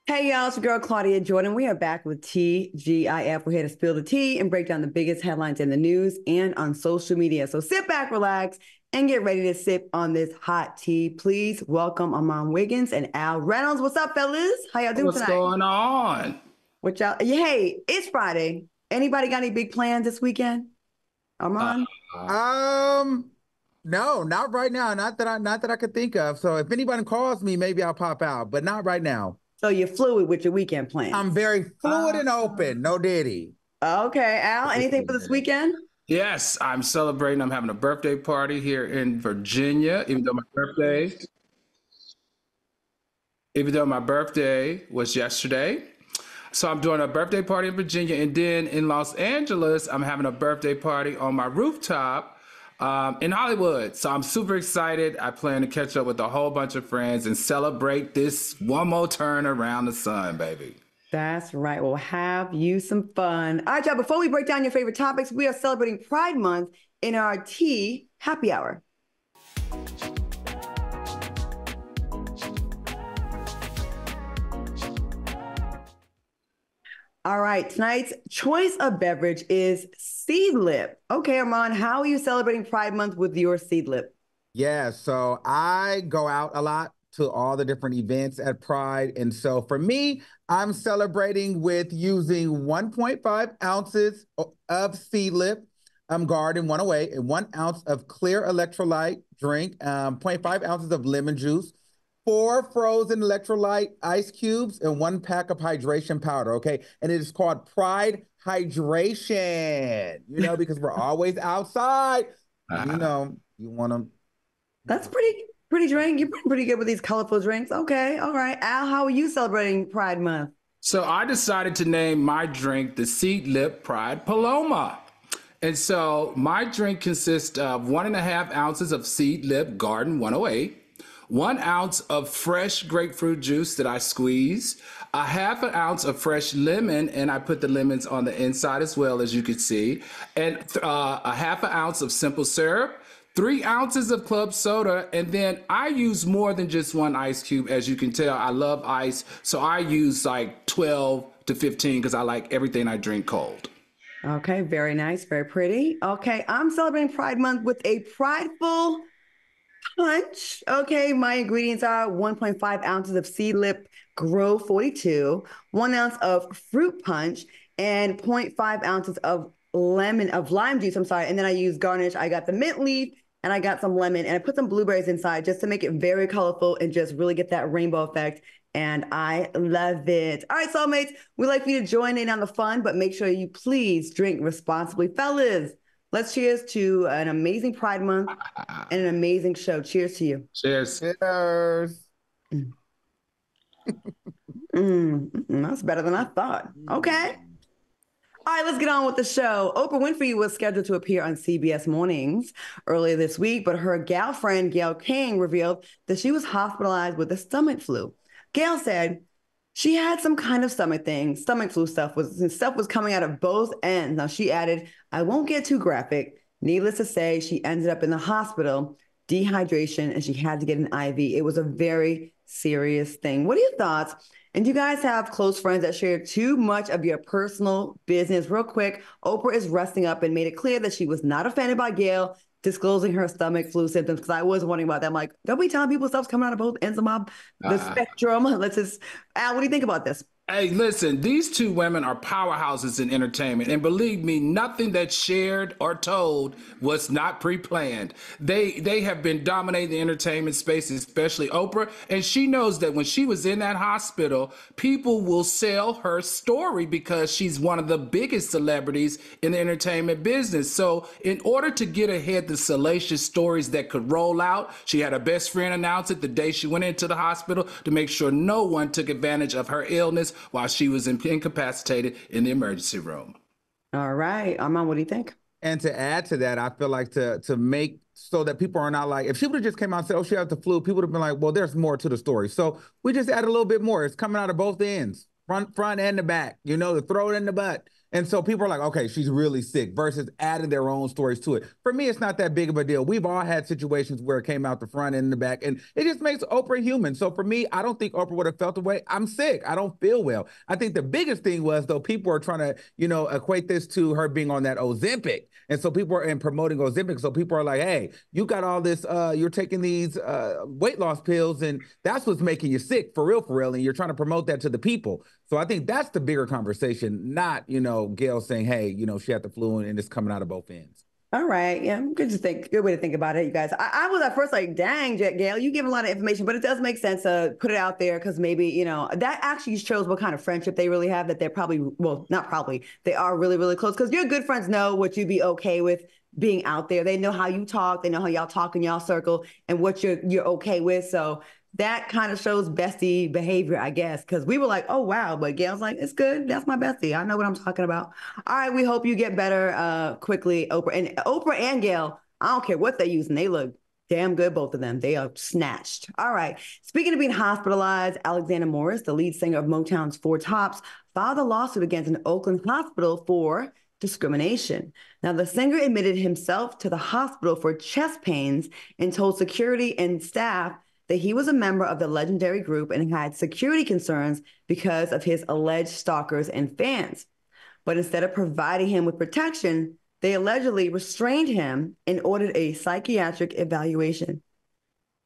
Hey y'all, it's your girl Claudia Jordan. We are back with TGIF. We're here to spill the tea and break down the biggest headlines in the news and on social media. So sit back, relax, and get ready to sip on this hot tea. Please welcome Amon Wiggins and Al Reynolds. What's up, fellas? How y'all doing What's tonight? going on? What y'all? Hey, it's Friday. Anybody got any big plans this weekend? Amon? Um, no, not right now. Not that I could think of. So if anybody calls me, maybe I'll pop out, but not right now. So you're fluid with your weekend plans. I'm very fluid and open. No diddy. Okay, Al, anything for this weekend? Yes, I'm celebrating. I'm having a birthday party here in Virginia, even though my birthday was yesterday. So I'm doing a birthday party in Virginia, and then in Los Angeles, I'm having a birthday party on my rooftop in Hollywood. So I'm super excited. I plan to catch up with a whole bunch of friends and celebrate this one more turn around the sun, baby. That's right. We'll have you some fun. All right, y'all, before we break down your favorite topics, we are celebrating Pride Month in our tea happy hour. All right, tonight's choice of beverage is Seedlip. Okay, Armand, how are you celebrating Pride Month with your Seedlip? Yeah, so I go out a lot to all the different events at Pride. And so for me, I'm celebrating with using 1.5 ounces of Seedlip Garden 108 and 1 ounce of clear electrolyte drink, zero point 0.5 ounces of lemon juice, 4 frozen electrolyte ice cubes, and 1 pack of hydration powder, okay? And it is called Pride Hydration, because we're always outside. You want to. That's pretty drink. You're pretty good with these colorful drinks. Okay, all right. Al, how are you celebrating Pride Month? So I decided to name my drink the Seedlip Pride Paloma. And so my drink consists of 1.5 ounces of Seedlip Garden 108, 1 ounce of fresh grapefruit juice that I squeeze, a 1/2 ounce of fresh lemon, and I put the lemons on the inside as well, as you can see, and a 1/2 ounce of simple syrup, 3 ounces of club soda, and then I use more than just 1 ice cube. As you can tell, I love ice, so I use like 12 to 15 because I like everything I drink cold. Okay, very nice, very pretty. Okay, I'm celebrating Pride Month with a prideful punch. Okay, my ingredients are 1.5 ounces of Seedlip Grow 42, 1 ounce of fruit punch, and 0.5 ounces of lime juice. And then I use garnish. I got the mint leaf and I got some lemon and I put some blueberries inside just to make it very colorful and just really get that rainbow effect. And I love it. All right, soulmates, we'd like for you to join in on the fun, but make sure you please drink responsibly. Fellas, let's cheers to an amazing Pride Month and an amazing show. Cheers to you. Cheers. Cheers. That's better than I thought. Okay. All right, let's get on with the show. Oprah Winfrey was scheduled to appear on CBS Mornings earlier this week, but her gal friend, Gayle King, revealed that she was hospitalized with a stomach flu. Gayle said she had some kind of stomach flu stuff was coming out of both ends. Now, she added, I won't get too graphic. Needless to say, she ended up in the hospital, dehydration, and she had to get an IV. It was a very serious thing. What are your thoughts? And do you guys have close friends that share too much of your personal business? Real quick, Oprah is resting up and made it clear that she was not offended by Gayle disclosing her stomach flu symptoms, because I was wondering about that. I'm like, don't be telling people stuff's coming out of both ends of the spectrum. Al, what do you think about this? Hey, listen, these two women are powerhouses in entertainment. And believe me, nothing that's shared or told was not pre-planned. They have been dominating the entertainment space, especially Oprah. And she knows that when she was in that hospital, people will sell her story because she's one of the biggest celebrities in the entertainment business. So in order to get ahead the salacious stories that could roll out, she had her best friend announce it the day she went into the hospital to make sure no one took advantage of her illness while she was incapacitated in the emergency room. All right. Armand, what do you think? And to add to that, I feel like to make so that people are not like, if she would have just came out and said, oh, she has the flu, people would have been like, well, there's more to the story. So we just add a little bit more. It's coming out of both ends, front and the back, the throat and the butt. And so people are like, okay, she's really sick versus adding their own stories to it. For me, it's not that big of a deal. We've all had situations where it came out the front and the back, and it just makes Oprah human. So for me, I don't think Oprah would have felt the way. I'm sick. I don't feel well. I think the biggest thing was, though, people are trying to, equate this to her being on that Ozempic. And so people are promoting Ozempic. So people are like, hey, you got all this, you're taking these weight loss pills, and that's what's making you sick, for real. And you're trying to promote that to the people. So I think that's the bigger conversation, not, Gayle saying, hey, she had the flu and it's coming out of both ends. All right. Yeah. Good way to think about it, you guys. I was at first like, dang, Gayle, you give a lot of information, but it does make sense to put it out there because maybe, that actually shows what kind of friendship they really have, that they're probably, well, not probably, they are really, really close because your good friends know what you'd be okay with being out there. They know how you talk. They know how y'all talk in y'all circle and what you're okay with. So that kind of shows bestie behavior, I guess, because we were like, oh, wow. But Gayle's like, it's good. That's my bestie. I know what I'm talking about. All right. We hope you get better quickly, Oprah and Gayle. I don't care what they're using. They look damn good, both of them. They are snatched. All right. Speaking of being hospitalized, Alexander Morris, the lead singer of Motown's Four Tops, filed a lawsuit against an Oakland hospital for discrimination. Now, the singer admitted himself to the hospital for chest pains and told security and staff that he was a member of the legendary group and had security concerns because of his alleged stalkers and fans. But instead of providing him with protection, they allegedly restrained him and ordered a psychiatric evaluation.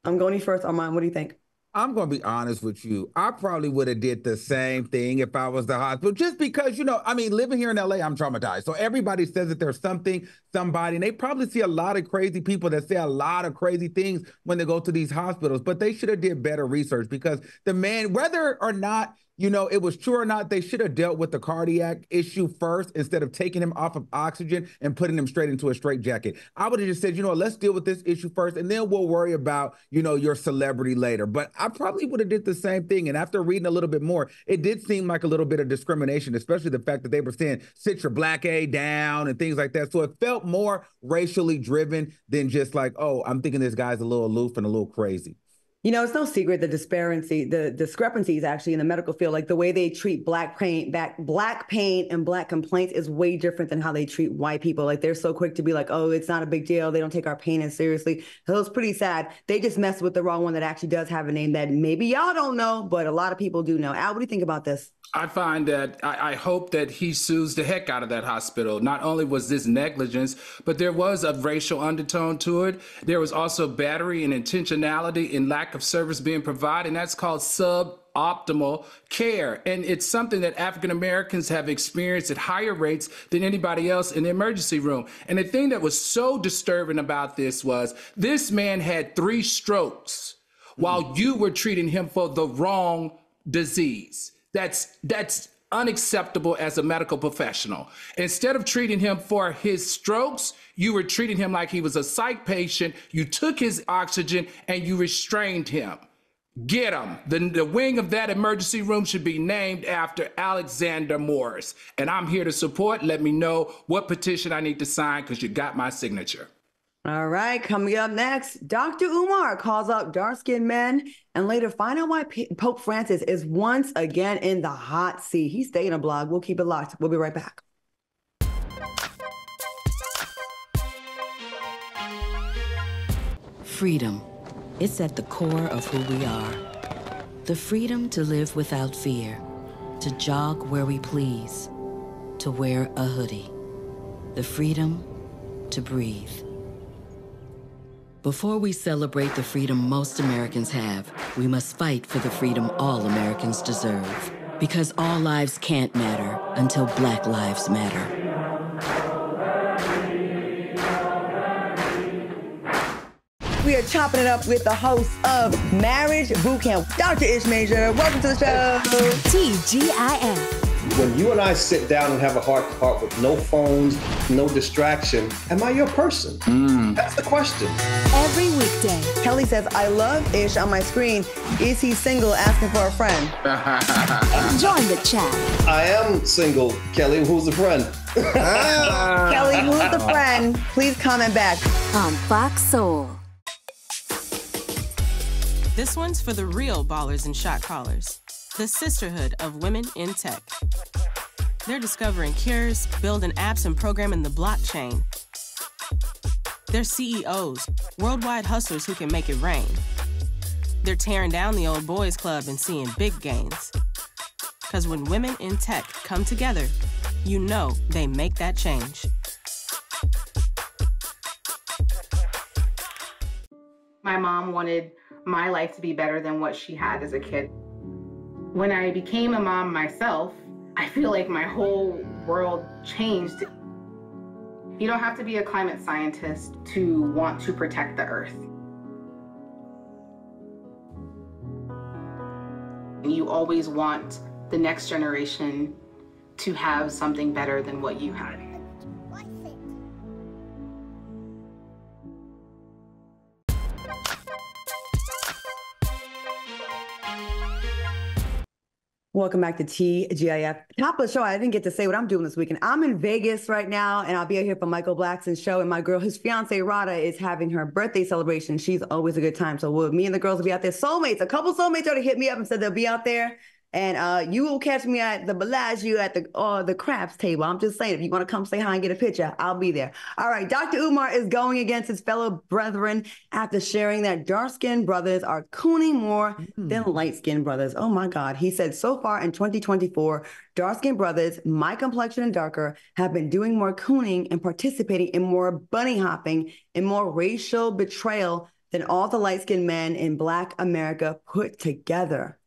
I'm going first, Armand. What do you think? I'm going to be honest with you. I probably would have did the same thing if I was the hospital, just because, living here in LA, I'm traumatized. So everybody says that there's somebody, and they probably see a lot of crazy people that say a lot of crazy things when they go to these hospitals, but they should have did better research because the man, whether or not it was true or not, they should have dealt with the cardiac issue first instead of taking him off of oxygen and putting him straight into a straitjacket. I would have just said, let's deal with this issue first, and then we'll worry about, your celebrity later. But I probably would have did the same thing. And after reading a little bit more, it did seem like a little bit of discrimination, especially the fact that they were saying, sit your black A down and things like that. So it felt more racially driven than just like, oh, I'm thinking this guy's a little aloof and a little crazy. It's no secret the discrepancies actually in the medical field, like the way they treat black pain and black complaints is way different than how they treat white people. Like they're so quick to be like, oh, it's not a big deal. They don't take our pain as seriously. So it's pretty sad. They just messed with the wrong one that actually does have a name that maybe y'all don't know, but a lot of people do know. Al, what do you think about this? I find that I hope that he sues the heck out of that hospital. Not only was this negligence, but there was a racial undertone to it. There was also battery and intentionality and lack of service being provided, and that's called suboptimal care. And it's something that African Americans have experienced at higher rates than anybody else in the emergency room. And the thing that was so disturbing about this was this man had 3 strokes while you were treating him for the wrong disease. That's unacceptable as a medical professional. Instead of treating him for his strokes, you were treating him like he was a psych patient. You took his oxygen and you restrained him. Get him. The wing of that emergency room should be named after Alexander Morris. And I'm here to support. Let me know what petition I need to sign because you got my signature. All right, coming up next, Dr. Umar calls out dark-skinned men and later find out why Pope Francis is once again in the hot seat. He stayed in a blog. We'll keep it locked. We'll be right back. Freedom. It's at the core of who we are. The freedom to live without fear, to jog where we please, to wear a hoodie. The freedom to breathe. Before we celebrate the freedom most Americans have, we must fight for the freedom all Americans deserve. Because all lives can't matter until Black lives matter. We are chopping it up with the host of Marriage Bootcamp, Dr. Ish Major. Welcome to the show. TGIF. When you and I sit down and have a heart-to-heart with no phones, no distraction, am I your person? That's the question. Every weekday. Kelly says, I love Ish on my screen. Is he single, asking for a friend? Join the chat. I am single, Kelly. Who's the friend? Kelly, who's the friend? Please comment back. On Fox Soul. This one's for the real ballers and shot callers. The Sisterhood of Women in Tech. They're discovering cures, building apps, and programming the blockchain. They're CEOs, worldwide hustlers who can make it rain. They're tearing down the old boys club and seeing big gains. Because when women in tech come together, you know they make that change. My mom wanted my life to be better than what she had as a kid. When I became a mom myself, I feel like my whole world changed. You don't have to be a climate scientist to want to protect the earth. You always want the next generation to have something better than what you had. Welcome back to TGIF. Top of the show, I didn't get to say what I'm doing this weekend. I'm in Vegas right now, and I'll be out here for Michael Blackson's show. And my girl, his fiance Rada, is having her birthday celebration. She's always a good time. So me and the girls will be out there. Soulmates, a couple soulmates already hit me up and said they'll be out there. And you will catch me at the Bellagio at the craps table. I'm just saying, if you want to come say hi and get a picture, I'll be there. All right, Dr. Umar is going against his fellow brethren after sharing that dark-skinned brothers are cooning more than light-skinned brothers. Oh, my God. He said so far in 2024, dark-skinned brothers, my complexion and darker, have been doing more cooning and participating in more bunny hopping and more racial betrayal than all the light-skinned men in Black America put together.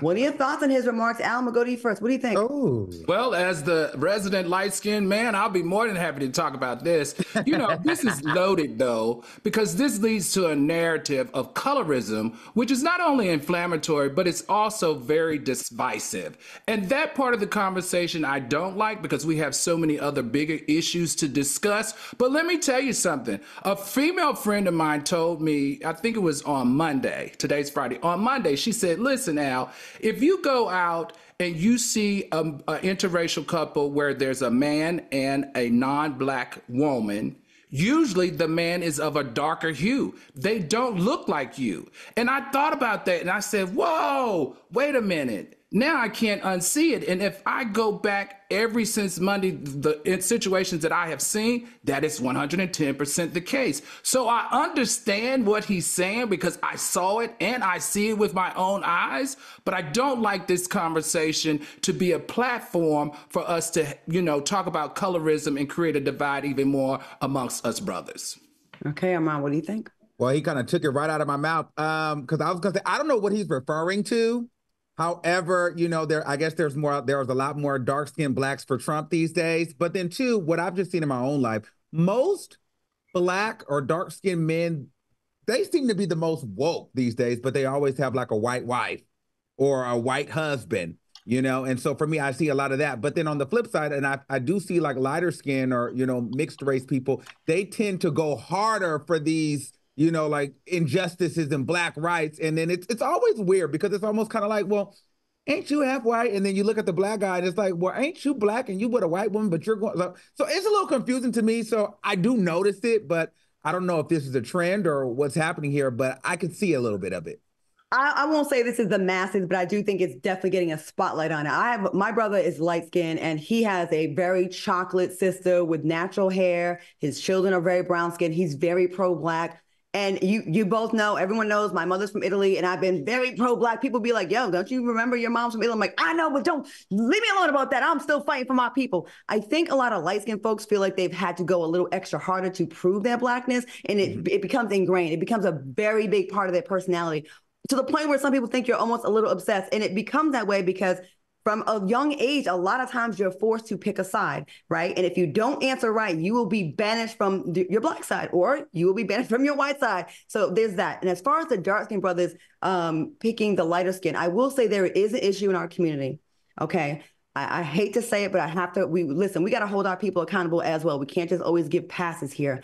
What are your thoughts on his remarks? Al, I'm going to go to you first. What do you think? Oh. Well, as the resident light-skinned man, I'll be more than happy to talk about this. You know, this is loaded, though, because this leads to a narrative of colorism, which is not only inflammatory, but it's also very divisive. And that part of the conversation I don't like because we have so many other bigger issues to discuss. But let me tell you something. A female friend of mine told me, I think it was on Monday, today's Friday, on Monday, she said, listen, Al, if you go out and you see an interracial couple where there's a man and a non-Black woman, usually the man is of a darker hue. They don't look like you. And I thought about that and I said, whoa, wait a minute. Now I can't unsee it. And if I go back since Monday, in situations that I have seen, that is 110% the case. So I understand what he's saying because I saw it and I see it with my own eyes, but I don't like this conversation to be a platform for us to, talk about colorism and create a divide even more amongst us brothers. Okay, Armand, what do you think? Well, he kind of took it right out of my mouth because I was going to say, I don't know what he's referring to. However, I guess there's a lot more dark-skinned Blacks for Trump these days. But then too, what I've just seen in my own life, most Black or dark-skinned men, they seem to be the most woke these days, but they always have like a white wife or a white husband, And so for me, I see a lot of that. But then on the flip side, and I do see like lighter skin or, mixed race people, they tend to go harder for these like injustices and Black rights. And then it's always weird because it's almost kind of like, well, ain't you half white? And then you look at the Black guy and it's like, well, ain't you Black and you with a white woman, but you're going. So it's a little confusing to me. So I do notice it, but I don't know if this is a trend or what's happening here, but I could see a little bit of it. I won't say this is the masses, but I do think it's definitely getting a spotlight on it. My brother is light skinned and he has a very chocolate sister with natural hair. His children are very brown skinned. He's very pro-Black. And you both know, everyone knows my mother's from Italy and I've been very pro-Black. People be like, yo, don't you remember your mom's from Italy? I'm like, I know, but don't leave me alone about that. I'm still fighting for my people. I think a lot of light-skinned folks feel like they've had to go a little extra harder to prove their Blackness. And it becomes ingrained. It becomes a very big part of their personality to the point where some people think you're almost a little obsessed. And it becomes that way because from a young age, a lot of times you're forced to pick a side, right? And if you don't answer right, you will be banished from your Black side or you will be banished from your white side. So there's that. And as far as the dark-skinned brothers picking the lighter skin, I will say there is an issue in our community, okay? I hate to say it, but I have to, we got to hold our people accountable as well. We can't just always give passes here.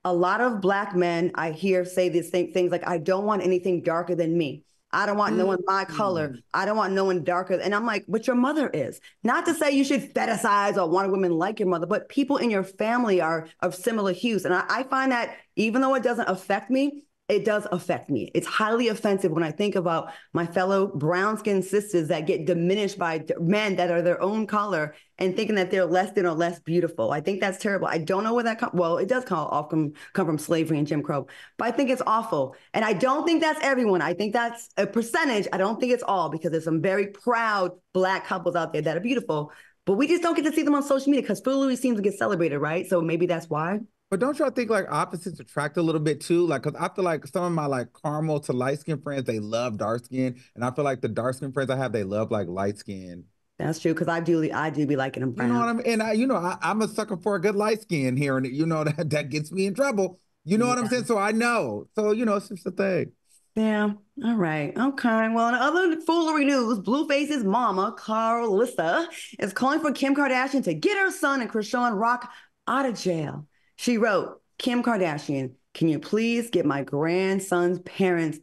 A lot of Black men I hear say these things like, I don't want anything darker than me. I don't want no one my color. I don't want no one darker. And I'm like, but your mother is. Not to say you should fetishize or want a woman like your mother, but people in your family are of similar hues. And I find that even though it doesn't affect me, it does affect me. It's highly offensive when I think about my fellow brown-skinned sisters that get diminished by men that are their own color and thinking that they're less than or less beautiful. I think that's terrible. I don't know where that comes. Well, it does come from slavery and Jim Crow, but I think it's awful. And I don't think that's everyone. I think that's a percentage. I don't think it's all, because there's some very proud Black couples out there that are beautiful, but we just don't get to see them on social media because Phil Louis seems to get celebrated, right? So maybe that's why. But don't y'all think like opposites attract a little bit too? Like, cause I feel like some of my like caramel to light skin friends, they love dark skin. And I feel like the dark skin friends I have, they love like light skin. That's true. Cause I do be liking them brown. You know what I mean? And I'm a sucker for a good light skin here. And that gets me in trouble. You know what I'm saying? So I know. So, it's just a thing. Yeah. All right. Okay. Well, in other foolery news, Blueface's mama, Carlissa, is calling for Kim Kardashian to get her son and Krishan Rock out of jail. She wrote, Kim Kardashian, can you please get my grandson's parents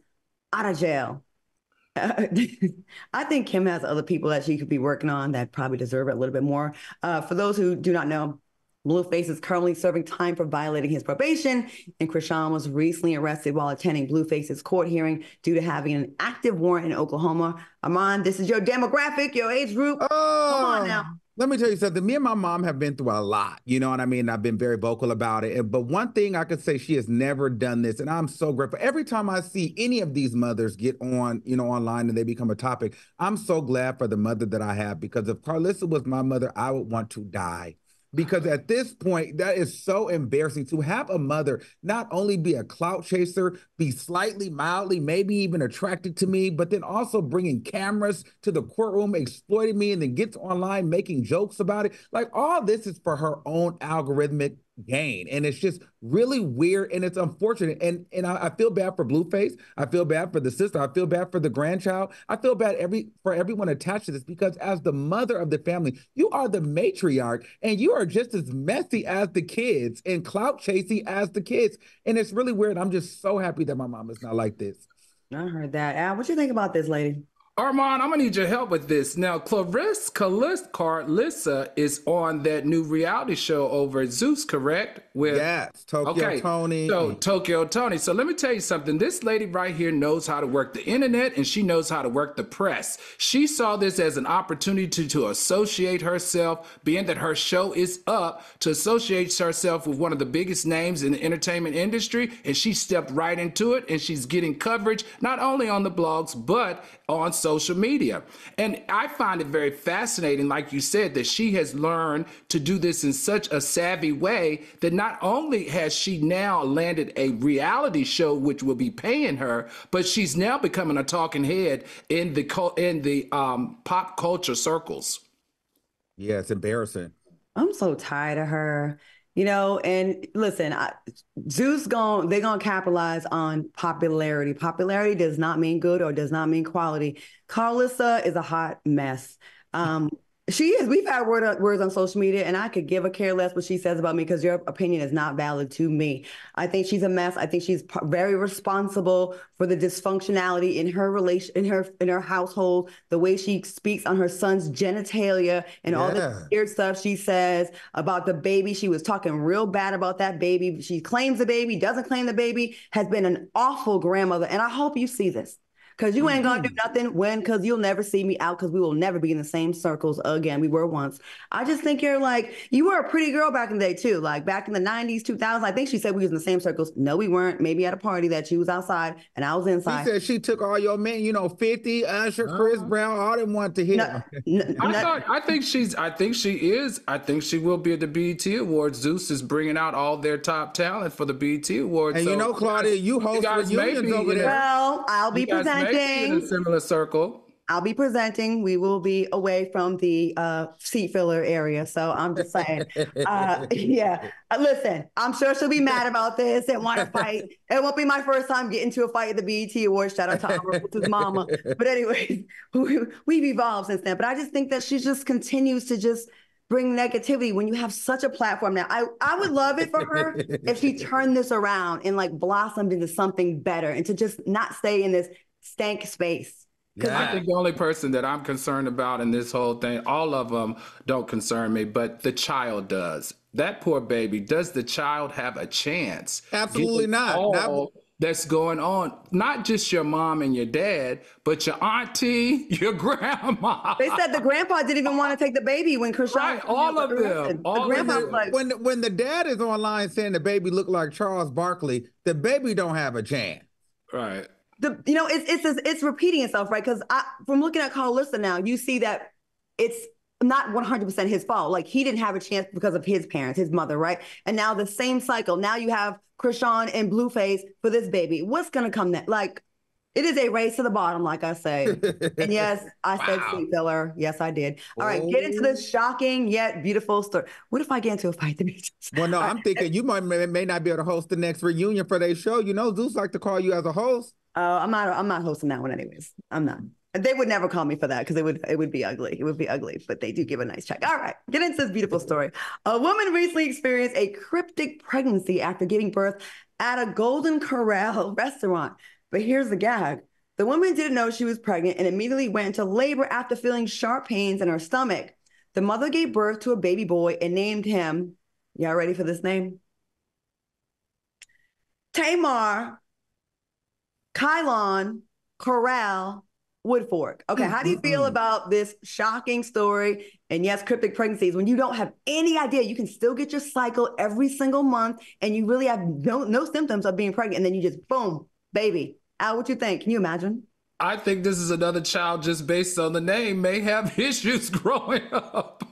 out of jail? I think Kim has other people that she could be working on that probably deserve it a little bit more. For those who do not know, Blueface is currently serving time for violating his probation, and Krishan was recently arrested while attending Blueface's court hearing due to having an active warrant in Oklahoma. Armand, this is your demographic, your age group. Come on now. Let me tell you something. Me and my mom have been through a lot. You know what I mean? I've been very vocal about it. But one thing I could say, she has never done this. And I'm so grateful. Every time I see any of these mothers get on, online and they become a topic, I'm so glad for the mother that I have, because if Carlissa was my mother, I would want to die. Because at this point, that is so embarrassing to have a mother not only be a clout chaser, be slightly, mildly, maybe even attracted to me, but then also bringing cameras to the courtroom, exploiting me, and then gets online making jokes about it. Like, all this is for her own algorithmic gain. And it's just really weird, and it's unfortunate. And I feel bad for Blueface. I feel bad for the sister. I feel bad for the grandchild. I feel bad for everyone attached to this, because as the mother of the family, you are the matriarch, and you are just as messy as the kids and clout chasing as the kids. And it's really weird. I'm just so happy that my mom is not like this. I heard that. Al, what you think about this, lady? Armand, I'm gonna need your help with this. Now, Carlissa is on that new reality show over at Zeus, correct? Yes, Tokyo Tony. So Tokyo Tony. So let me tell you something. This lady right here knows how to work the internet, and she knows how to work the press. She saw this as an opportunity to associate herself, being that her show is up, to associate herself with one of the biggest names in the entertainment industry, and she stepped right into it, and she's getting coverage not only on the blogs, but on social media. And I find it very fascinating, like you said, that she has learned to do this in such a savvy way that not only has she now landed a reality show which will be paying her, but she's now becoming a talking head in the pop culture circles. Yeah, it's embarrassing. I'm so tired of her. And listen, Zeus they're going to capitalize on popularity. Popularity does not mean good or does not mean quality. Carlissa is a hot mess. She is. We've had words on social media, and I could give a care less what she says about me, because your opinion is not valid to me. I think she's a mess. I think she's very responsible for the dysfunctionality in her in her household, the way she speaks on her son's genitalia and all the weird stuff she says about the baby. She was talking real bad about that baby. She claims the baby, doesn't claim the baby, has been an awful grandmother. And I hope you see this. Because you ain't going to do nothing because you'll never see me out, because we will never be in the same circles again. We were once. I just think you were a pretty girl back in the day, too. Like back in the 90s, 2000s, I think she said we was in the same circles. No, we weren't. Maybe at a party that she was outside and I was inside. She said she took all your men, 50, Usher, Chris Brown, all them want to hear. I think she will be at the BET Awards. Zeus is bringing out all their top talent for the BET Awards. And Claudia, you host reunions over there. Well, I'll be presenting. In a similar circle. I'll be presenting. We will be away from the seat filler area. So I'm just saying, listen, I'm sure she'll be mad about this and want to fight. It won't be my first time getting into a fight at the BET Awards. Shout out to Amara's mama. But anyways, we've evolved since then. But I just think that she just continues to just bring negativity when you have such a platform now. I would love it for her if she turned this around and blossomed into something better, and to just not stay in this stank space. I think the only person that I'm concerned about in this whole thing, all of them don't concern me, but the child does. That poor baby, does the child have a chance? Absolutely not. that's going on. Not just your mom and your dad, but your auntie, your grandma. They said the grandpa didn't even want to take the baby when Krishan. Right, all of them. When the dad is online saying the baby looked like Charles Barkley, the baby don't have a chance. Right. It's repeating itself, right? Because from looking at Carlista now, you see that it's not 100% his fault. Like, he didn't have a chance because of his parents, his mother, right? And now the same cycle. Now you have Krishan and Blueface for this baby. What's going to come next? Like, it is a race to the bottom, like I say. And yes, I said seat filler. Yes, I did. All right, get into this shocking yet beautiful story. What if I get into a fight the beach? Well, no, I'm thinking you may not be able to host the next reunion for their show. You know, Zeus like to call you as a host. I'm not hosting that one anyways. I'm not. They would never call me for that because it would be ugly. It would be ugly, but they do give a nice check. All right, get into this beautiful story. A woman recently experienced a cryptic pregnancy after giving birth at a Golden Corral restaurant. But here's the gag. The woman didn't know she was pregnant and immediately went into labor after feeling sharp pains in her stomach. The mother gave birth to a baby boy and named him, y'all ready for this name? Tamar Kylon Corral Woodfork. Okay, how do you feel about this shocking story? And yes, cryptic pregnancies, when you don't have any idea, you can still get your cycle every single month and you really have no symptoms of being pregnant. And then you just, boom, baby. Al, what you think? Can you imagine? I think this is another child just based on the name may have issues growing up.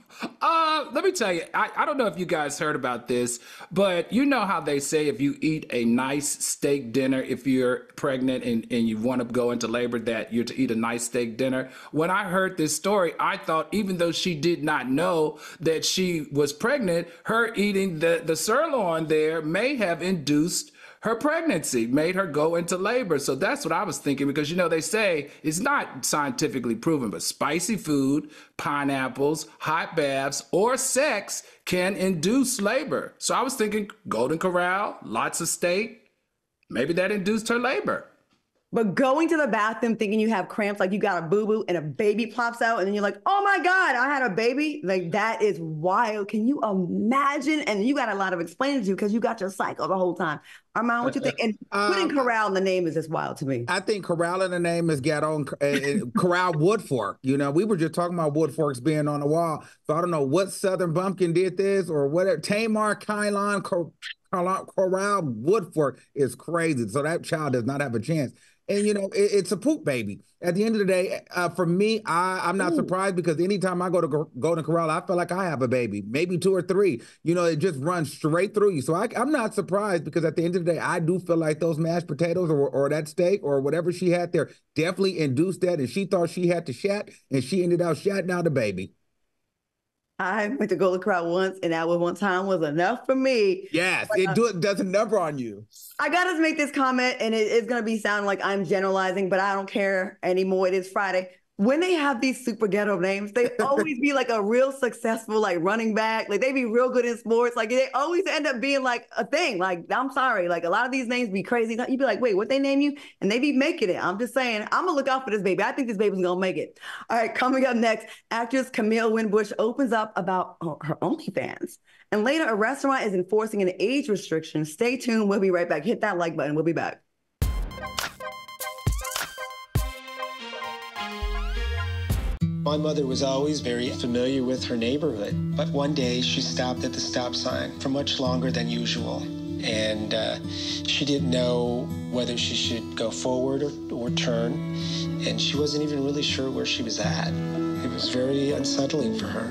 Let me tell you, I don't know if you guys heard about this, but you know how they say if you eat a nice steak dinner, if you're pregnant and you want to go into labor, that you're to eat a nice steak dinner. When I heard this story, I thought even though she did not know that she was pregnant, her eating the sirloin there may have induced her pregnancy, made her go into labor. So that's what I was thinking, because, you know, they say it's not scientifically proven, but spicy food, pineapples, hot baths, or sex can induce labor. So I was thinking Golden Corral, lots of steak, maybe that induced her labor. But going to the bathroom thinking you have cramps, like you got a boo-boo and a baby plops out and then you're like, oh my God, I had a baby. Like, that is wild. Can you imagine? And you got a lot of explaining to do because you got your cycle the whole time. Armand, what you think? And putting Corral in the name is just wild to me. I think Corral in the name is Ghetto Corral Woodfork. You know, we were just talking about Woodforks being on the wall. So I don't know what Southern Bumpkin did this or whatever. Tamar Kylon Corral Woodfork is crazy. So that child does not have a chance. And, you know, it's a poop baby. At the end of the day, for me, I'm not surprised, because anytime I go to Golden Corral, I feel like I have a baby, maybe 2 or 3. You know, it just runs straight through you. So I'm not surprised, because at the end of the day, I do feel like those mashed potatoes or that steak or whatever she had there definitely induced that. And she thought she had to shat, and she ended up shatting out the baby. I went to Golden Corral once, and that one time was enough for me. Yes, it does a number on you. I got to make this comment, and it is going to sound like I'm generalizing, but I don't care anymore. It is Friday. When they have these super ghetto names, they always be like a real successful, like, running back. Like, they be real good in sports. Like, they always end up being like a thing. Like, I'm sorry. Like, a lot of these names be crazy. You'd be like, wait, what they name you? And they be making it. I'm just saying, I'm going to look out for this baby. I think this baby's going to make it. All right, coming up next, actress Camille Winbush opens up about her OnlyFans. And later, a restaurant is enforcing an age restriction. Stay tuned. We'll be right back. Hit that like button. We'll be back. My mother was always very familiar with her neighborhood, but one day she stopped at the stop sign for much longer than usual, and she didn't know whether she should go forward or turn, and she wasn't even really sure where she was at. It was very unsettling for her.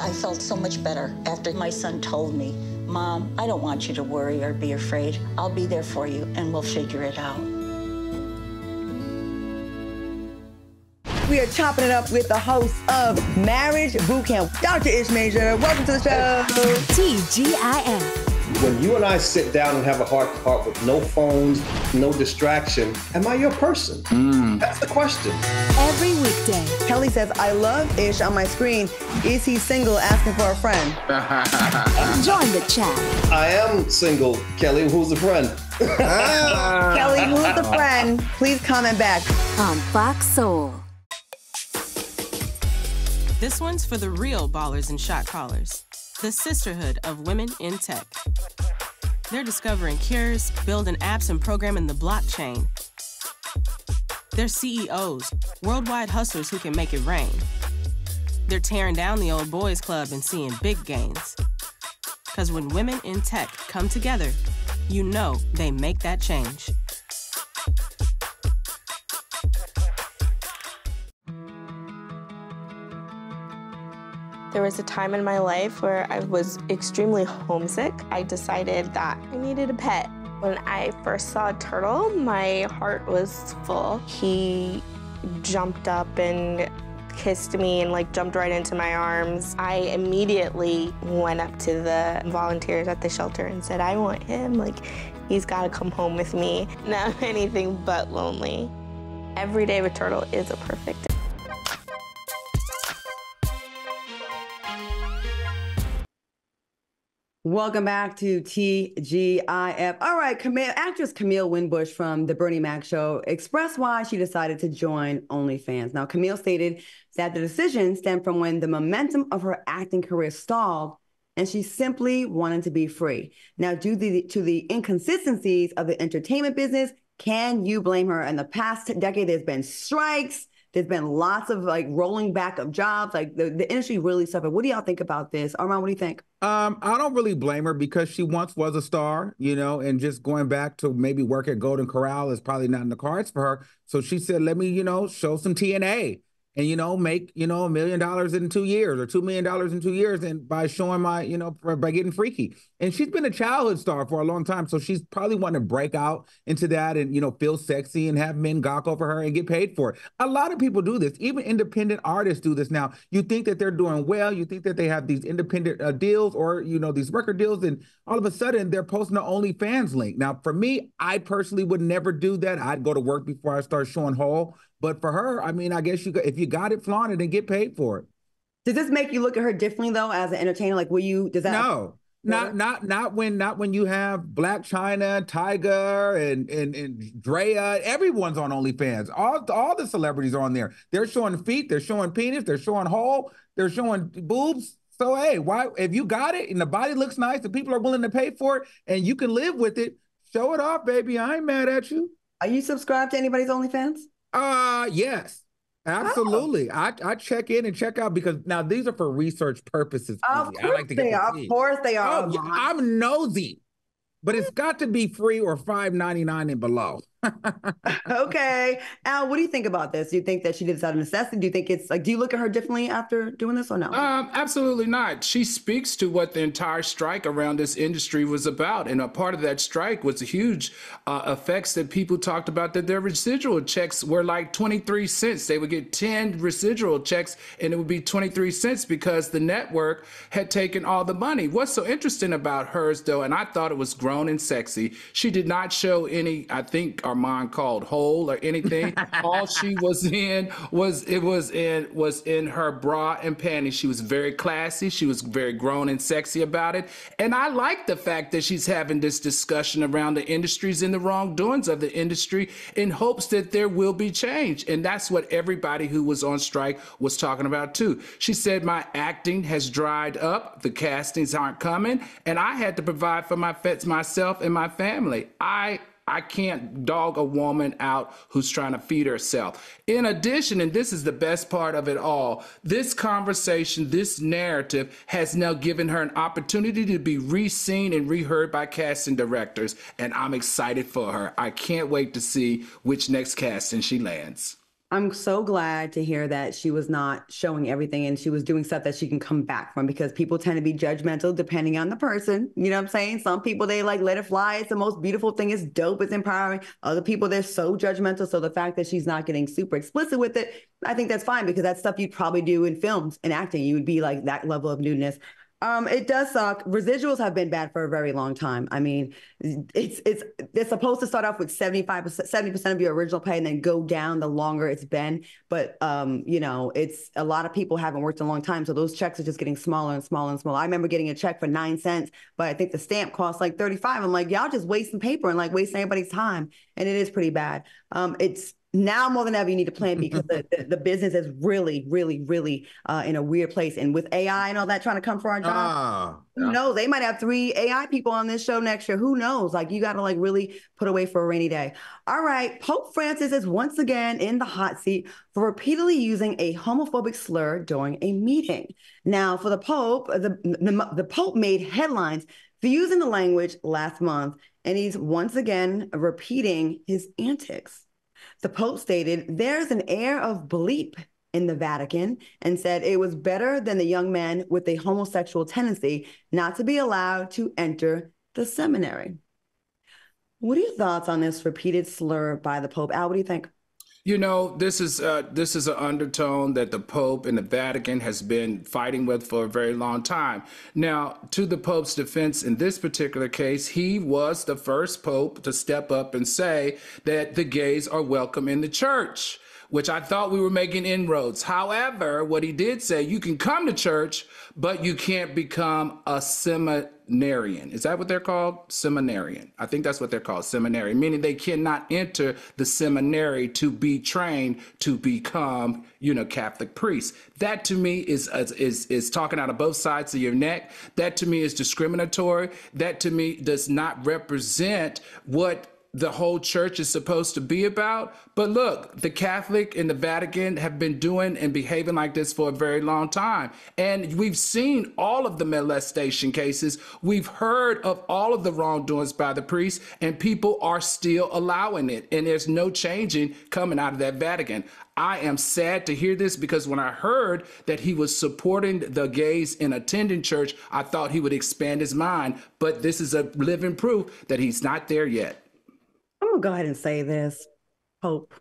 I felt so much better after my son told me, Mom, I don't want you to worry or be afraid. I'll be there for you, and we'll figure it out. We are chopping it up with the host of Marriage Boot Camp, Dr. Ish Major. Welcome to the show. TGIF. When you and I sit down and have a heart-to-heart with no phones, no distraction, am I your person? That's the question. Every weekday. Kelly says, I love Ish on my screen. Is he single? Asking for a friend. Join the chat. I am single, Kelly. Who's the friend? Kelly, who's the friend? Please comment back. On Fox Soul. This one's for the real ballers and shot callers, the sisterhood of women in tech. They're discovering cures, building apps, and programming the blockchain. They're CEOs, worldwide hustlers who can make it rain. They're tearing down the old boys club and seeing big gains. Because when women in tech come together, you know they make that change. There was a time in my life where I was extremely homesick. I decided that I needed a pet. When I first saw a turtle, my heart was full. He jumped up and kissed me and jumped right into my arms. I immediately went up to the volunteers at the shelter and said, I want him. He's gotta come home with me. Now I'm anything but lonely. Every day with Turtle is a perfect day. Welcome back to TGIF. All right, actress Camille Winbush from The Bernie Mac Show expressed why she decided to join OnlyFans. Now, Camille stated that the decision stemmed from when the momentum of her acting career stalled and she simply wanted to be free. Now, due to the inconsistencies of the entertainment business, can you blame her? In the past decade, there's been strikes. There's been lots of rolling back of jobs. The industry really suffered. What do y'all think about this? Armand, what do you think? I don't really blame her because she once was a star, and just going back to maybe work at Golden Corral is probably not in the cards for her. So she said, let me, show some TNA and, make, $1 million in 2 years or $2 million in 2 years and by showing my, by getting freaky. And she's been a childhood star for a long time. So she's probably wanting to break out into that and, feel sexy and have men gawk over her and get paid for it. A lot of people do this. Even independent artists do this now. You think that they're doing well. You think that they have these independent deals or, these record deals. And all of a sudden they're posting an OnlyFans link. Now, for me, I personally would never do that. I'd go to work before I start showing whole. But for her, I mean, I guess if you got it, flaunt it and get paid for it. Does this make you look at her differently though, as an entertainer? Does that? No, not when you have Black China, Tiger, and Drea. Everyone's on OnlyFans. All the celebrities are on there. They're showing feet, they're showing penis, they're showing hole, they're showing boobs. So hey, why if you got it and the body looks nice and people are willing to pay for it and you can live with it, show it off, baby. I ain't mad at you. Are you subscribed to anybody's OnlyFans? Yes, absolutely. Oh. I check in and check out because now these are for research purposes. Of course they are. Of course they are. Oh, yeah, I'm nosy, but it's got to be free or $5.99 and below. Okay. Al, what do you think about this? Do you think that she did this out of necessity? Do you think it's do you look at her differently after doing this or no? Absolutely not. She speaks to what the entire strike around this industry was about. And a part of that strike was the huge effects that people talked about, that their residual checks were 23 cents. They would get 10 residual checks and it would be 23 cents because the network had taken all the money. What's so interesting about hers though, and I thought it was grown and sexy, she did not show any, I think, Armand called hole or anything. All she was in was in her bra and panties. She was very classy. She was very grown and sexy about it. And I like the fact that she's having this discussion around the industries and the wrongdoings of the industry in hopes that there will be change. And that's what everybody who was on strike was talking about too. She said, my acting has dried up. The castings aren't coming. And I had to provide for myself and my family. I can't dog a woman out who's trying to feed herself. In addition, and this is the best part of it all, this conversation, this narrative has now given her an opportunity to be re-seen and reheard by casting directors. And I'm excited for her. I can't wait to see which next casting she lands. I'm so glad to hear that she was not showing everything and she was doing stuff that she can come back from, because people tend to be judgmental depending on the person. You know what I'm saying? Some people, they let it fly. It's the most beautiful thing. It's dope. It's empowering. Other people, they're so judgmental. So the fact that she's not getting super explicit with it, I think that's fine, because that's stuff you'd probably do in films and acting. You would be that level of nudeness. It does suck. Residuals have been bad for a very long time. I mean, they're supposed to start off with 70% of your original pay and then go down the longer it's been. But, it's a lot of people haven't worked a long time. So those checks are just getting smaller and smaller and smaller. I remember getting a check for 9 cents, but I think the stamp costs 35. I'm like, y'all just wasting paper and wasting everybody's time. And it is pretty bad. now more than ever, you need a plan B because the business is really, really, really in a weird place. And with AI and all that trying to come for our jobs, who knows? They might have 3 AI people on this show next year. Who knows? Like, you got to like really put away for a rainy day. All right. Pope Francis is once again in the hot seat for repeatedly using a homophobic slur during a meeting. Now, for the Pope, the Pope made headlines for using the language last month, and he's once again repeating his antics. The Pope stated, "There's an air of bleep in the Vatican," and said it was better than the young man with a homosexual tendency not to be allowed to enter the seminary. What are your thoughts on this repeated slur by the Pope? Al, what do you think? You know, this is an undertone that the Pope and the Vatican has been fighting with for a very long time. Now, to the Pope's defense in this particular case, he was the first Pope to step up and say that the gays are welcome in the church, which I thought we were making inroads. However, what he did say, you can come to church, but you can't become a seminarian. Is that what they're called? Seminarian. I think that's what they're called, seminary, meaning they cannot enter the seminary to be trained to become, Catholic priests. That to me is talking out of both sides of your neck. That to me is discriminatory. That to me does not represent what the whole church is supposed to be about. But look, the Catholic and the Vatican have been doing and behaving like this for a very long time. And we've seen all of the molestation cases. We've heard of all of the wrongdoings by the priests, and people are still allowing it. And there's no changing coming out of that Vatican. I am sad to hear this because when I heard that he was supporting the gays in attending church, I thought he would expand his mind. But this is a living proof that he's not there yet. I'm going to go ahead and say this, Pope.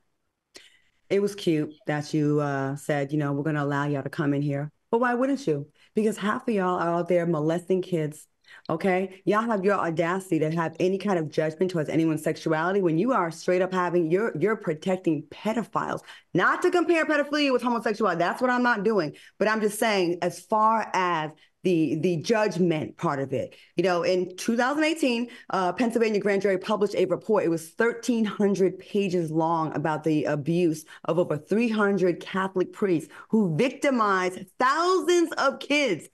It was cute that you said, we're going to allow y'all to come in here. But why wouldn't you? Because half of y'all are out there molesting kids, okay? Y'all have your audacity to have any kind of judgment towards anyone's sexuality when you are straight up having, you're protecting pedophiles. Not to compare pedophilia with homosexuality. That's what I'm not doing. But I'm just saying, as far as the judgment part of it. In 2018, Pennsylvania grand jury published a report. It was 1,300 pages long about the abuse of over 300 Catholic priests who victimized thousands of kids.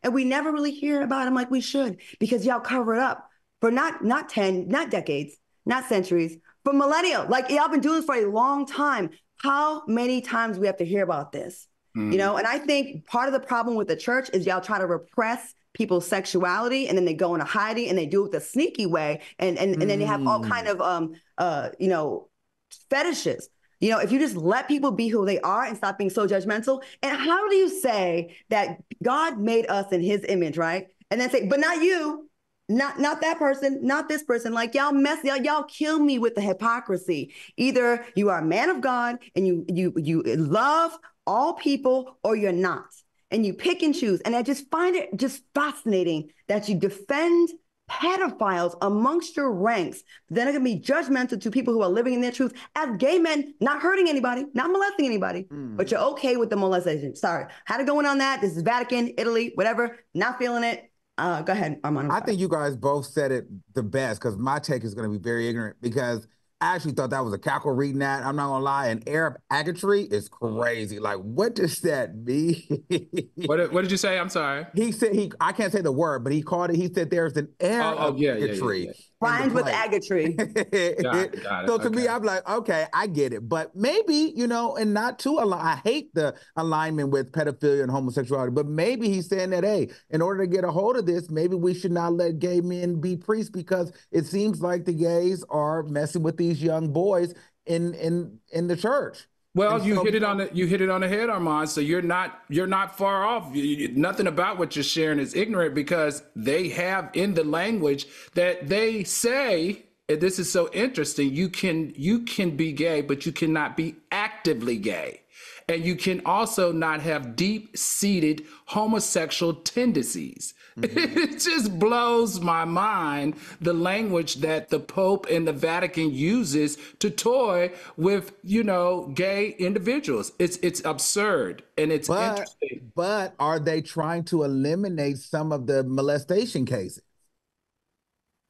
And we never really hear about them like we should because y'all cover it up for not decades, not centuries, for millennia. Like y'all been doing this for a long time. How many times we have to hear about this? And I think part of the problem with the church is y'all try to repress people's sexuality and then they go into hiding and they do it the sneaky way. And then they have all kind of, fetishes. If you just let people be who they are and stop being so judgmental. And how do you say that God made us in his image, right? And then say, but not you, not that person, not this person. Like y'all kill me with the hypocrisy. Either you are a man of God and you love all people, or you're not. And you pick and choose. And I just find it just fascinating that you defend pedophiles amongst your ranks. Then are going to be judgmental to people who are living in their truth as gay men, not hurting anybody, not molesting anybody, but you're okay with the molestation. Sorry. Had to go in on that. This is Vatican, Italy, whatever. Not feeling it. Go ahead, Armando. I think you guys both said it the best because my take is going to be very ignorant because I actually thought that was a cackle reading that. I'm not going to lie. And Arab agatory is crazy. Like, what does that mean? What did you say? I'm sorry. He said, I can't say the word, but he called it, he said there's an Arab agatory. Yeah. Rhymes with agatory. Got it. So to me, I'm like, okay, I get it. But maybe, and not to align. I hate the alignment with pedophilia and homosexuality, but maybe he's saying that, hey, in order to get a hold of this, maybe we should not let gay men be priests because it seems like the gays are messing with these young boys in the church. Well, you hit it on the head, Armand. So you're not far off. Nothing about what you're sharing is ignorant because they have in the language that they say, and this is so interesting, you can be gay, but you cannot be actively gay. And you can also not have deep-seated homosexual tendencies. It just blows my mind, the language that the Pope and the Vatican uses to toy with, gay individuals. It's absurd and it's interesting. But are they trying to eliminate some of the molestation cases?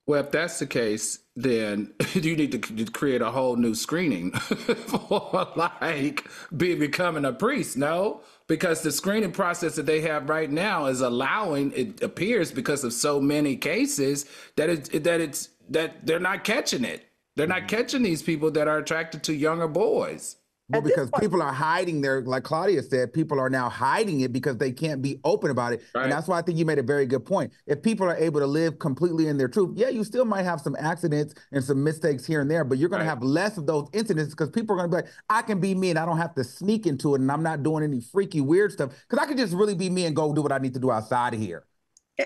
Well, if that's the case, then you need to create a whole new screening for like becoming a priest. No, because the screening process that they have right now is allowing, it appears because of so many cases, that they're not catching it. They're not catching these people that are attracted to younger boys. Well, because people are hiding their, like Claudia said, people are now hiding it because they can't be open about it. Right. And that's why I think you made a very good point. If people are able to live completely in their truth, yeah, you still might have some accidents and some mistakes here and there, but you're going to have less of those incidents because people are going to be like, I can be me and I don't have to sneak into it and I'm not doing any freaky weird stuff because I can just really be me and go do what I need to do outside of here.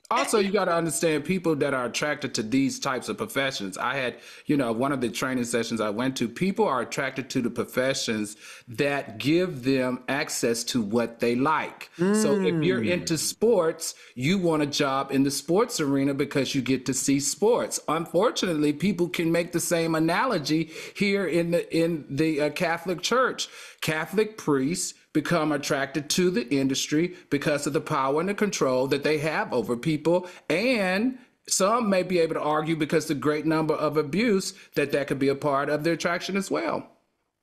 Also, you got to understand people that are attracted to these types of professions. I had, one of the training sessions I went to, people are attracted to the professions that give them access to what they like. So if you're into sports, you want a job in the sports arena because you get to see sports. Unfortunately, people can make the same analogy here in the Catholic Church. Catholic priests become attracted to the industry because of the power and the control that they have over people. And some may be able to argue because the great number of abuse that could be a part of their attraction as well.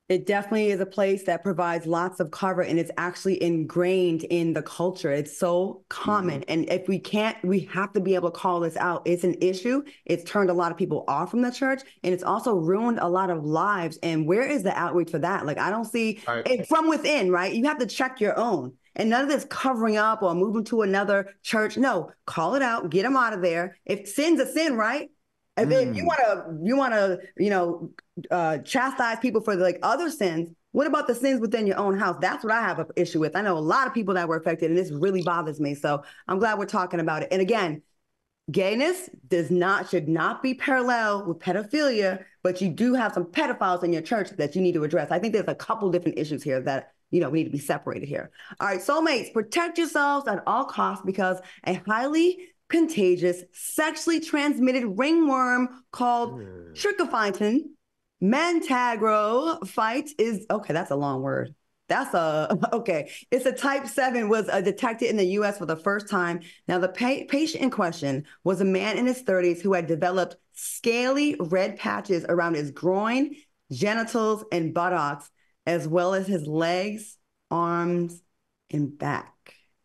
It definitely is a place that provides lots of cover and it's actually ingrained in the culture. It's so common. And if we can't, we have to be able to call this out. It's an issue. It's turned a lot of people off from the church and it's also ruined a lot of lives. And where is the outreach for that? Like, I don't see it from within, right? You have to check your own. And none of this covering up or moving to another church. No, call it out, get them out of there. If sin's a sin, right? If you want to, chastise people for like other sins, what about the sins within your own house? That's what I have an issue with. I know a lot of people that were affected, and this really bothers me. So I'm glad we're talking about it. And again, gayness should not be parallel with pedophilia, but you do have some pedophiles in your church that you need to address. I think there's a couple different issues here that we need to be separated here. All right, soulmates, protect yourselves at all costs because a highly contagious, sexually transmitted ringworm called Trichophyton mantagro is, that's a long word. It's a type 7 was detected in the U.S. for the first time. Now, the patient in question was a man in his 30s who had developed scaly red patches around his groin, genitals, and buttocks, as well as his legs, arms, and back.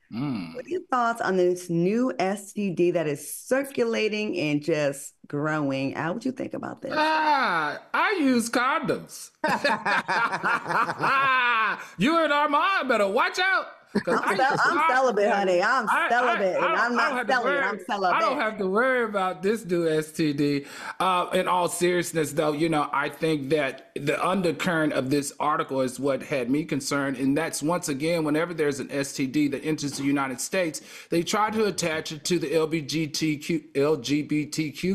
What are your thoughts on this new STD that is circulating and just growing? How would you think about this? I use condoms. You and Armand better watch out. I'm celibate, honey. I'm celibate. I'm not celibate. I'm celibate. I don't have to worry about this new STD. In all seriousness, though, I think that the undercurrent of this article is what had me concerned. And that's, once again, whenever there's an STD that enters the United States, they try to attach it to the LGBTQ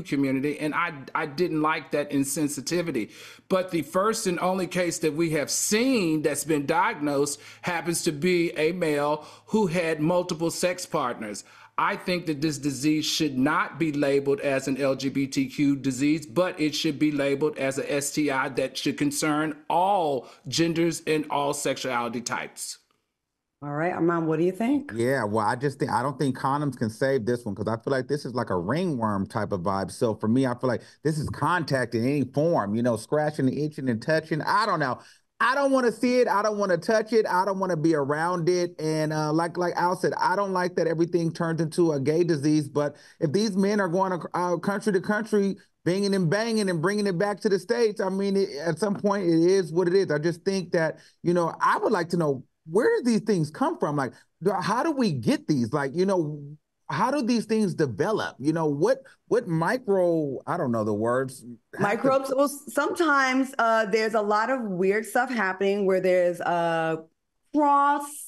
community. And I didn't like that insensitivity. But the first and only case that we have seen that's been diagnosed happens to be a male who had multiple sex partners. I think that this disease should not be labeled as an LGBTQ disease, but it should be labeled as a STI that should concern all genders and all sexuality types. All right, Armand, what do you think? Yeah, well, I don't think condoms can save this one because I feel like this is like a ringworm type of vibe. So for me, I feel like this is contact in any form, scratching, itching, and touching. I don't know. I don't want to see it. I don't want to touch it. I don't want to be around it. And like Al said, I don't like that everything turns into a gay disease. But if these men are going country to country, banging and banging and bringing it back to the States, I mean, at some point, it is what it is. I just think that, I would like to know, where do these things come from? Like, how do we get these? Like, how do these things develop? What micro, I don't know the words. Microbes. Well, sometimes there's a lot of weird stuff happening where there's cross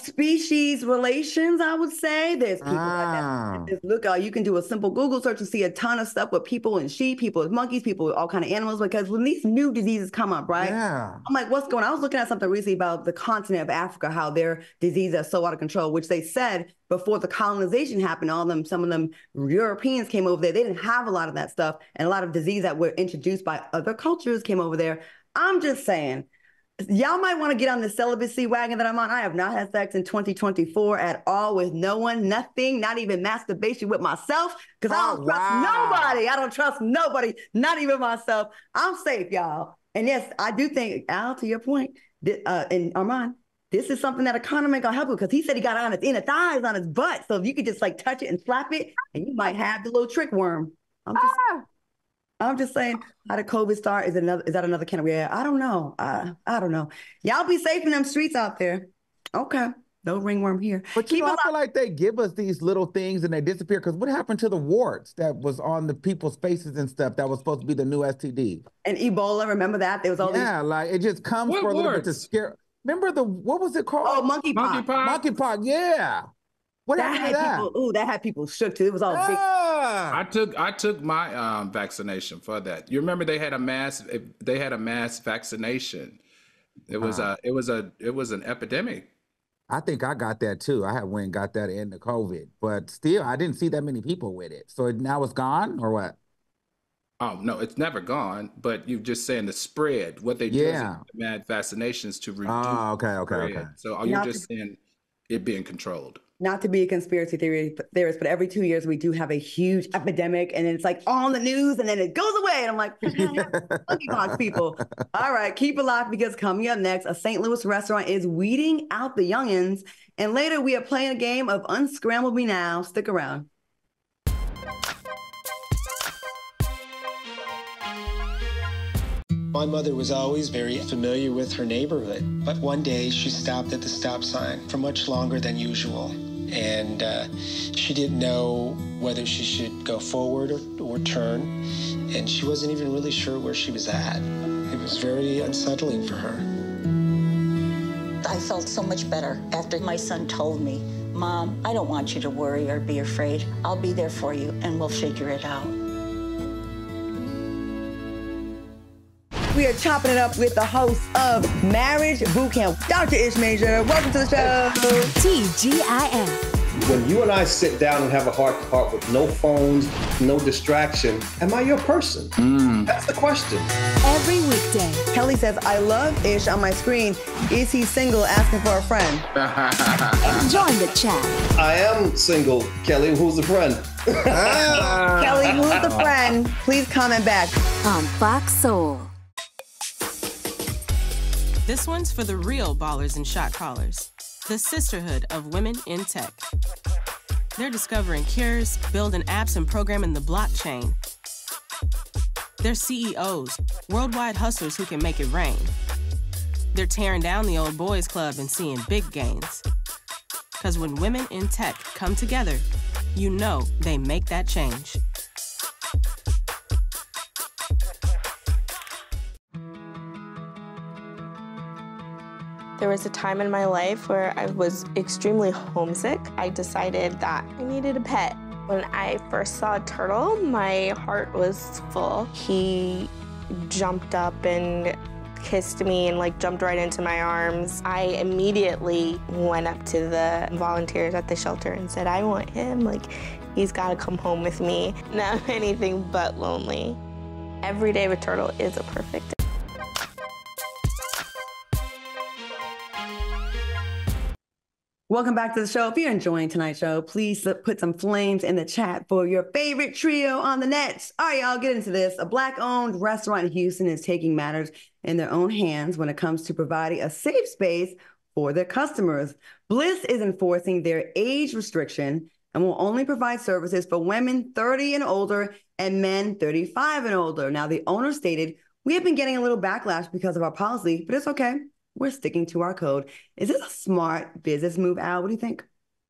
species relations, I would say. There's people like that. Look, you can do a simple Google search and see a ton of stuff with people and sheep, people with monkeys, people with all kind of animals, because when these new diseases come up, right? Yeah. I'm like, what's going on? I was looking at something recently about the continent of Africa, how their diseases are so out of control, which they said before the colonization happened, some of them Europeans came over there. They didn't have a lot of that stuff. And a lot of disease that were introduced by other cultures came over there. I'm just saying, Y'all might want to get on the celibacy wagon that I'm on. I have not had sex in 2024 at all with no one, nothing, not even masturbation with myself, because I don't trust nobody. I don't trust nobody, not even myself. I'm safe, y'all. And yes, I do think, Al, to your point, and Armand, this is something that a condom ain't gonna help with, because he said he got on his inner thighs on his butt. So if you could just like touch it and slap it, and you might have the little trick worm. I'm just saying, how did COVID start? Is that another kind of I don't know. I don't know. Y'all be safe in them streets out there. Okay. No ringworm here. But I feel like they give us these little things and they disappear. Because what happened to the warts that was on the people's faces and stuff that was supposed to be the new STD? And Ebola, remember that? There was all these. Like it just comes for a little bit to scare. Remember what was it called? Oh, monkeypox. Monkeypox, yeah. What happened to that? That had people shook too. It was all big. I took my vaccination for that. You remember they had a mass vaccination. It was an epidemic. I think I got that too. I went and got that in the COVID, but still I didn't see that many people with it. So now it's gone or what? Oh no, it's never gone. But you're just saying the spread. What they do is mad vaccinations to reduce. Oh, okay. So you're just saying it being controlled. Not to be a conspiracy theorist, but every 2 years we do have a huge epidemic, and it's like on the news, and then it goes away. And I'm like, monkeypox, people. All right, keep it locked, because coming up next, a St. Louis restaurant is weeding out the youngins, and later we are playing a game of Unscramble Me Now. Stick around. My mother was always very familiar with her neighborhood, but one day she stopped at the stop sign for much longer than usual, and she didn't know whether she should go forward or turn, and she wasn't even really sure where she was at. It was very unsettling for her. I felt so much better after my son told me, "Mom, I don't want you to worry or be afraid. I'll be there for you, and we'll figure it out." We are chopping it up with the host of Marriage Bootcamp, Dr. Ish Major. Welcome to the show. TGIF. When you and I sit down and have a heart-to-heart with no phones, no distraction, am I your person? That's the question. Every weekday. Kelly says, I love Ish on my screen. Is he single, asking for a friend? Join the chat. I am single, Kelly. Who's the friend? Kelly, who's the friend? Please comment back. On Fox Soul. This one's for the real ballers and shot callers, the sisterhood of women in tech. They're discovering cures, building apps, and programming the blockchain. They're CEOs, worldwide hustlers who can make it rain. They're tearing down the old boys club and seeing big gains. Because when women in tech come together, you know they make that change. There was a time in my life where I was extremely homesick. I decided that I needed a pet. When I first saw a turtle, my heart was full. He jumped up and kissed me and jumped right into my arms. I immediately went up to the volunteers at the shelter and said, I want him. He's gotta come home with me. Now I'm anything but lonely. Every day with turtle is a perfect day. Welcome back to the show. If you're enjoying tonight's show, please put some flames in the chat for your favorite trio on the net. All right, y'all, get into this. A Black-owned restaurant in Houston is taking matters in their own hands when it comes to providing a safe space for their customers. Bliss is enforcing their age restriction and will only provide services for women 30 and older and men 35 and older. Now, the owner stated, we have been getting a little backlash because of our policy, but it's okay. We're sticking to our code. Is this a smart business move, Al? What do you think?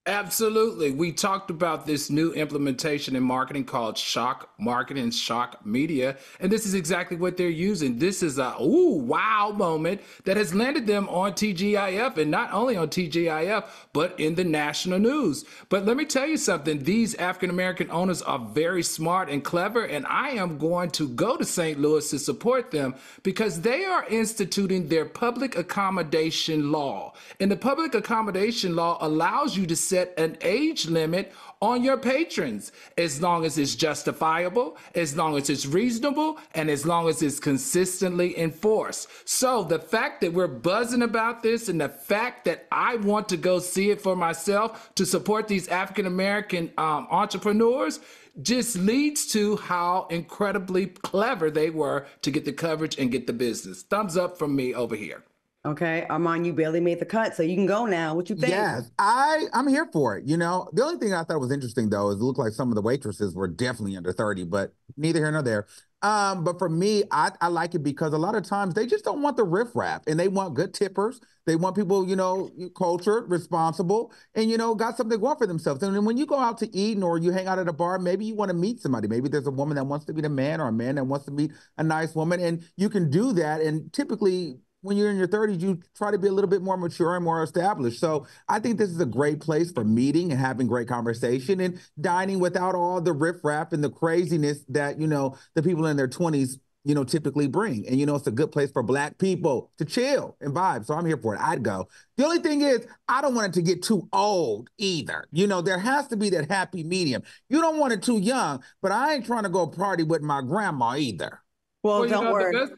Absolutely. We talked about this new implementation in marketing called Shock Marketing, Shock Media, and this is exactly what they're using. This is a wow moment that has landed them on TGIF, and not only on TGIF, but in the national news. But let me tell you something. These African-American owners are very smart and clever, and I am going to go to St. Louis to support them because they are instituting their public accommodation law. And the public accommodation law allows you to set set an age limit on your patrons, as long as it's justifiable, as long as it's reasonable, and as long as it's consistently enforced. So the fact that we're buzzing about this and the fact that I want to go see it for myself to support these African-American entrepreneurs just leads to how incredibly clever they were to get the coverage and get the business. Thumbs up from me over here. Okay, Armand, you barely made the cut, so you can go now. What you think? Yes, I'm here for it. You know, the only thing I thought was interesting, though, is it looked like some of the waitresses were definitely under 30, but neither here nor there. But for me, I like it because a lot of times they just don't want the riffraff, and they want good tippers. They want people, you know, cultured, responsible, and, you know, got something going for themselves. And then when you go out to eat or you hang out at a bar, maybe you want to meet somebody. Maybe there's a woman that wants to meet a man or a man that wants to meet a nice woman, and you can do that. And typically, when you're in your 30s, you try to be a little bit more mature and more established. So I think this is a great place for meeting and having great conversation and dining without all the riffraff and the craziness that, you know, the people in their 20s, you know, typically bring. And, you know, it's a good place for Black people to chill and vibe. So I'm here for it. I'd go. The only thing is, I don't want it to get too old either. You know, there has to be that happy medium. You don't want it too young, but I ain't trying to go party with my grandma either. Well, don't worry.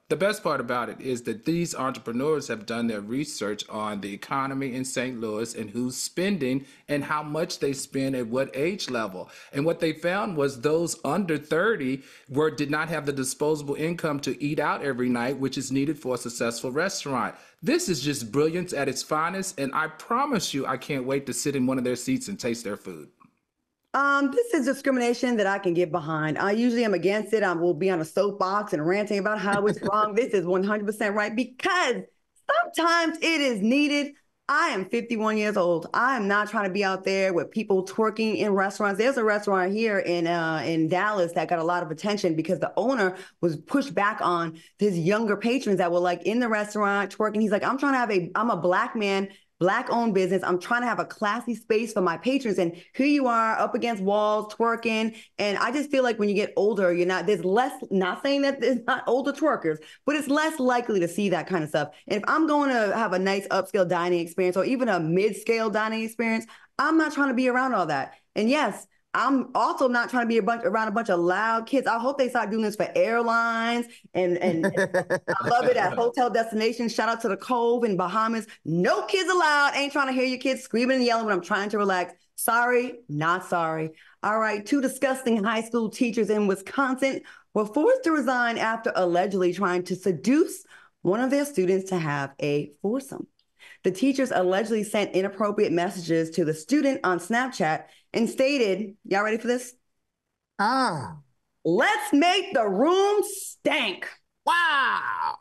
The best part about it is that these entrepreneurs have done their research on the economy in St. Louis and who's spending and how much they spend at what age level. And what they found was those under 30 did not have the disposable income to eat out every night, which is needed for a successful restaurant. This is just brilliance at its finest. And I promise you, I can't wait to sit in one of their seats and taste their food. This is discrimination that I can get behind. I usually am against it. I will be on a soapbox and ranting about how it's wrong. This is 100% right because sometimes it is needed. I am 51 years old. I am not trying to be out there with people twerking in restaurants. There's a restaurant here in Dallas that got a lot of attention because the owner was pushed back on his younger patrons that were like in the restaurant twerking. He's like, I'm a Black man, Black-owned business. I'm trying to have a classy space for my patrons. And here you are up against walls, twerking. And I just feel like when you get older, there's less, not saying that there's not older twerkers, but it's less likely to see that kind of stuff. And if I'm going to have a nice upscale dining experience or even a mid-scale dining experience, I'm not trying to be around all that. And yes, I'm also not trying to be around a bunch of loud kids. I hope they start doing this for airlines and I love it at hotel destinations. Shout out to the Cove in Bahamas. No kids allowed. Ain't trying to hear your kids screaming and yelling when I'm trying to relax. Sorry, not sorry. All right, 2 disgusting high school teachers in Wisconsin were forced to resign after allegedly trying to seduce one of their students to have a foursome. The teachers allegedly sent inappropriate messages to the student on Snapchat and stated, y'all ready for this? Let's make the room stank. Wow.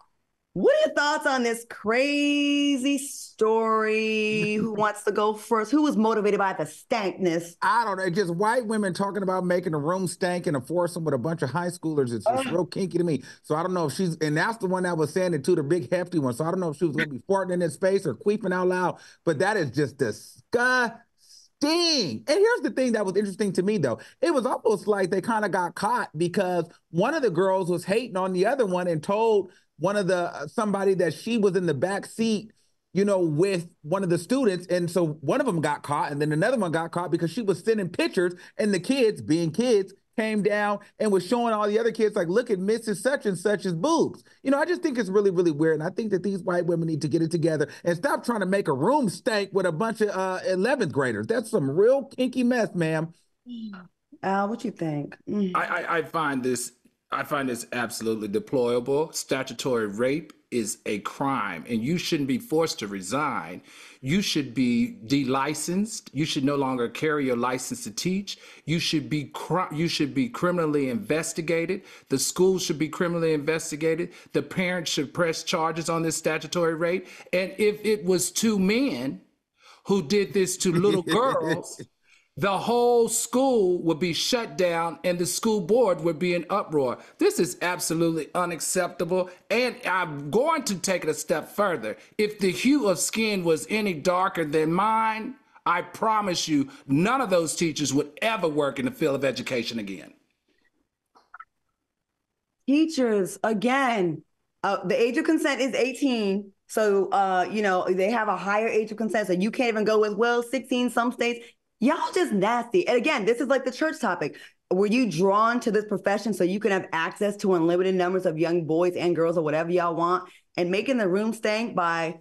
What are your thoughts on this crazy story? Who wants to go first? Who was motivated by the stankness? I don't know. Just white women talking about making a room stank and a foursome with a bunch of high schoolers. It's real kinky to me. So I don't know if and that's the one that was saying it too, the big hefty one. So I don't know if she was going to be farting in this space or queefing out loud, but that is just disgusting. And here's the thing that was interesting to me, though. It was almost like they kind of got caught because one of the girls was hating on the other one and told somebody that she was in the back seat, you know, with one of the students. And so one of them got caught and then another one got caught because she was sending pictures and the kids, being kids, came down and was showing all the other kids like, look at Mrs. Such and Such's boobs. You know, I just think it's really, really weird. And I think that these white women need to get it together and stop trying to make a room stank with a bunch of 11th graders. That's some real kinky mess, ma'am. Al, what you think? I find this absolutely deplorable. Statutory rape is a crime, and you shouldn't be forced to resign. You should be delicensed. You should no longer carry your license to teach. You should be criminally investigated. The school should be criminally investigated. The parents should press charges on this statutory rape. And if it was 2 men who did this to little girls, the whole school would be shut down and the school board would be in uproar. This is absolutely unacceptable. And I'm going to take it a step further. If the hue of skin was any darker than mine, I promise you, none of those teachers would ever work in the field of education again. Teachers, again, the age of consent is 18. So, they have a higher age of consent. So you can't even go with, 16, some states. Y'all just nasty. And again, this is like the church topic. Were you drawn to this profession so you can have access to unlimited numbers of young boys and girls or whatever y'all want, and making the room stank by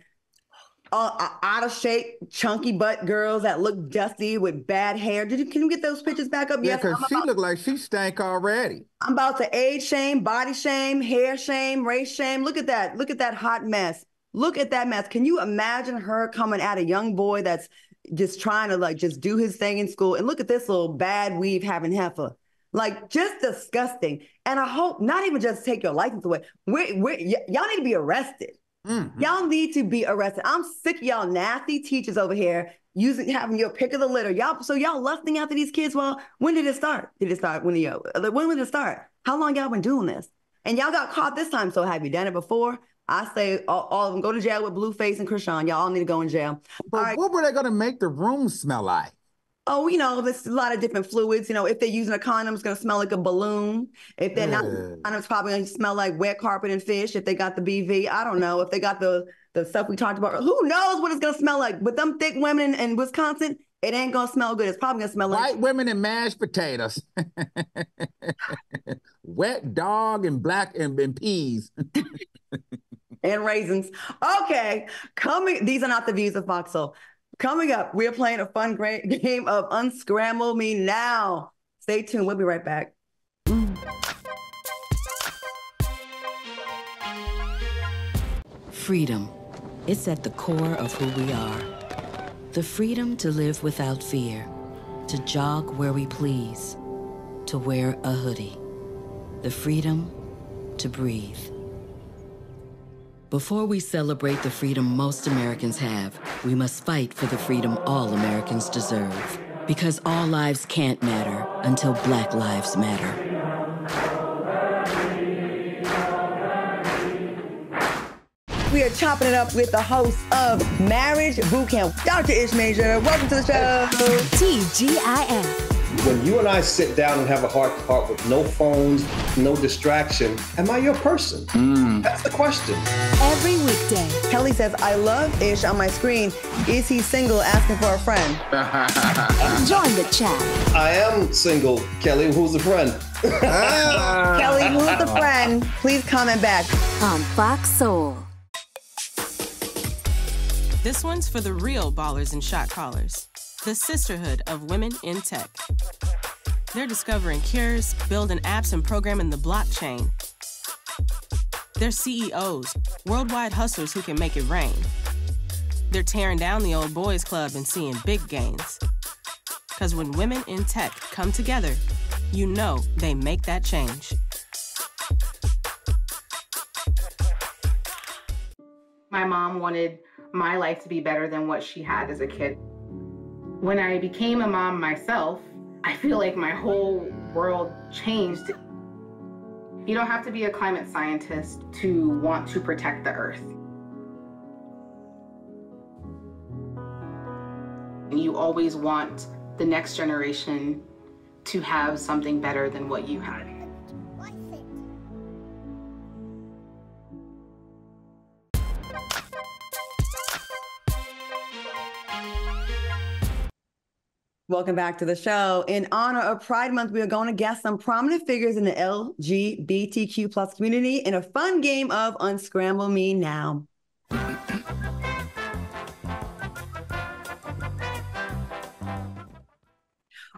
out of shape, chunky butt girls that look dusty with bad hair? Can you get those pictures back up? Yeah, because she looked like she stank already. I'm about to age shame, body shame, hair shame, race shame. Look at that. Look at that hot mess. Look at that mess. Can you imagine her coming at a young boy that's just trying to just do his thing in school? And look at this little bad weave having heifer. Just disgusting. And I hope not even just take your license away. Y'all need to be arrested. Mm-hmm. Y'all need to be arrested. I'm sick of y'all nasty teachers over here having your pick of the litter. Y'all lusting after these kids. Well, when did it start? Did it start when did it start? How long y'all been doing this? And y'all got caught this time. So have you done it before? I say all of them go to jail with Blueface and Krishan. Y'all all need to go in jail. But what were they going to make the room smell like? Oh, there's a lot of different fluids. If they're using a condom, it's going to smell like a balloon. If they're not, it's probably going to smell like wet carpet and fish. If they got the BV, I don't know. If they got the stuff we talked about, who knows what it's going to smell like? With them thick women in Wisconsin, it ain't going to smell good. It's probably going to smell like white women and mashed potatoes. Wet dog and black and peas. And raisins. Okay, these are not the views of Fox Soul. Coming up, we're playing a fun great game of Unscramble Me Now. Stay tuned. We'll be right back. Freedom. It's at the core of who we are. The freedom to live without fear, to jog where we please, to wear a hoodie. The freedom to breathe. Before we celebrate the freedom most Americans have, we must fight for the freedom all Americans deserve. Because all lives can't matter until Black lives matter. We are chopping it up with the host of Marriage Bootcamp, Dr. Ish Major. Welcome to the show. TGIF. When you and I sit down and have a heart-to-heart with no phones, no distraction, am I your person? That's the question. Every weekday. Kelly says, I love Ish on my screen. Is he single, asking for a friend? Join the chat. I am single, Kelly. Who's the friend? Kelly, who's the friend? Please comment back. On Fox Soul. This one's for the real ballers and shot callers. The Sisterhood of Women in Tech. They're discovering cures, building apps, and programming the blockchain. They're CEOs, worldwide hustlers who can make it rain. They're tearing down the old boys club and seeing big gains. Because when women in tech come together, you know they make that change. My mom wanted my life to be better than what she had as a kid. When I became a mom myself, I feel like my whole world changed. You don't have to be a climate scientist to want to protect the earth. You always want the next generation to have something better than what you had. Welcome back to the show. In honor of Pride Month, we are going to guest some prominent figures in the LGBTQ plus community in a fun game of Unscramble Me Now.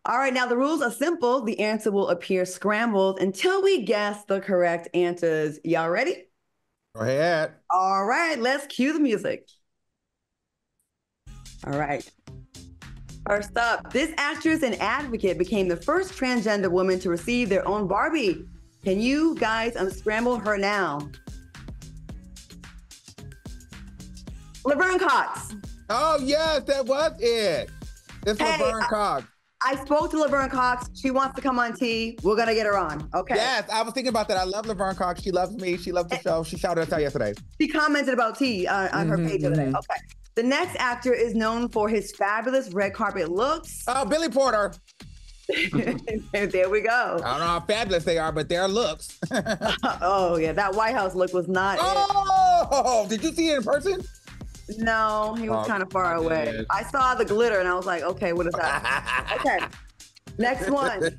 All right, now the rules are simple. The answer will appear scrambled until we guess the correct answers. Y'all ready? Go ahead. All right, let's cue the music. All right. First up, this actress and advocate became the first transgender woman to receive their own Barbie. Can you guys unscramble her now? Laverne Cox. Oh, yes, that was it. It's Laverne Cox. I spoke to Laverne Cox. She wants to come on T. We're going to get her on. Okay. Yes, I was thinking about that. I love Laverne Cox. She loves me. She loves the show. She shouted us out yesterday. She commented about T on her page today. Okay. The next actor is known for his fabulous red carpet looks. Oh, Billy Porter. There we go. I don't know how fabulous they are, but their looks. Oh, yeah. That White House look was not it. Oh, did you see it in person? No, he was kind of far away. I saw the glitter and I was like, okay, what is that? Okay, next one.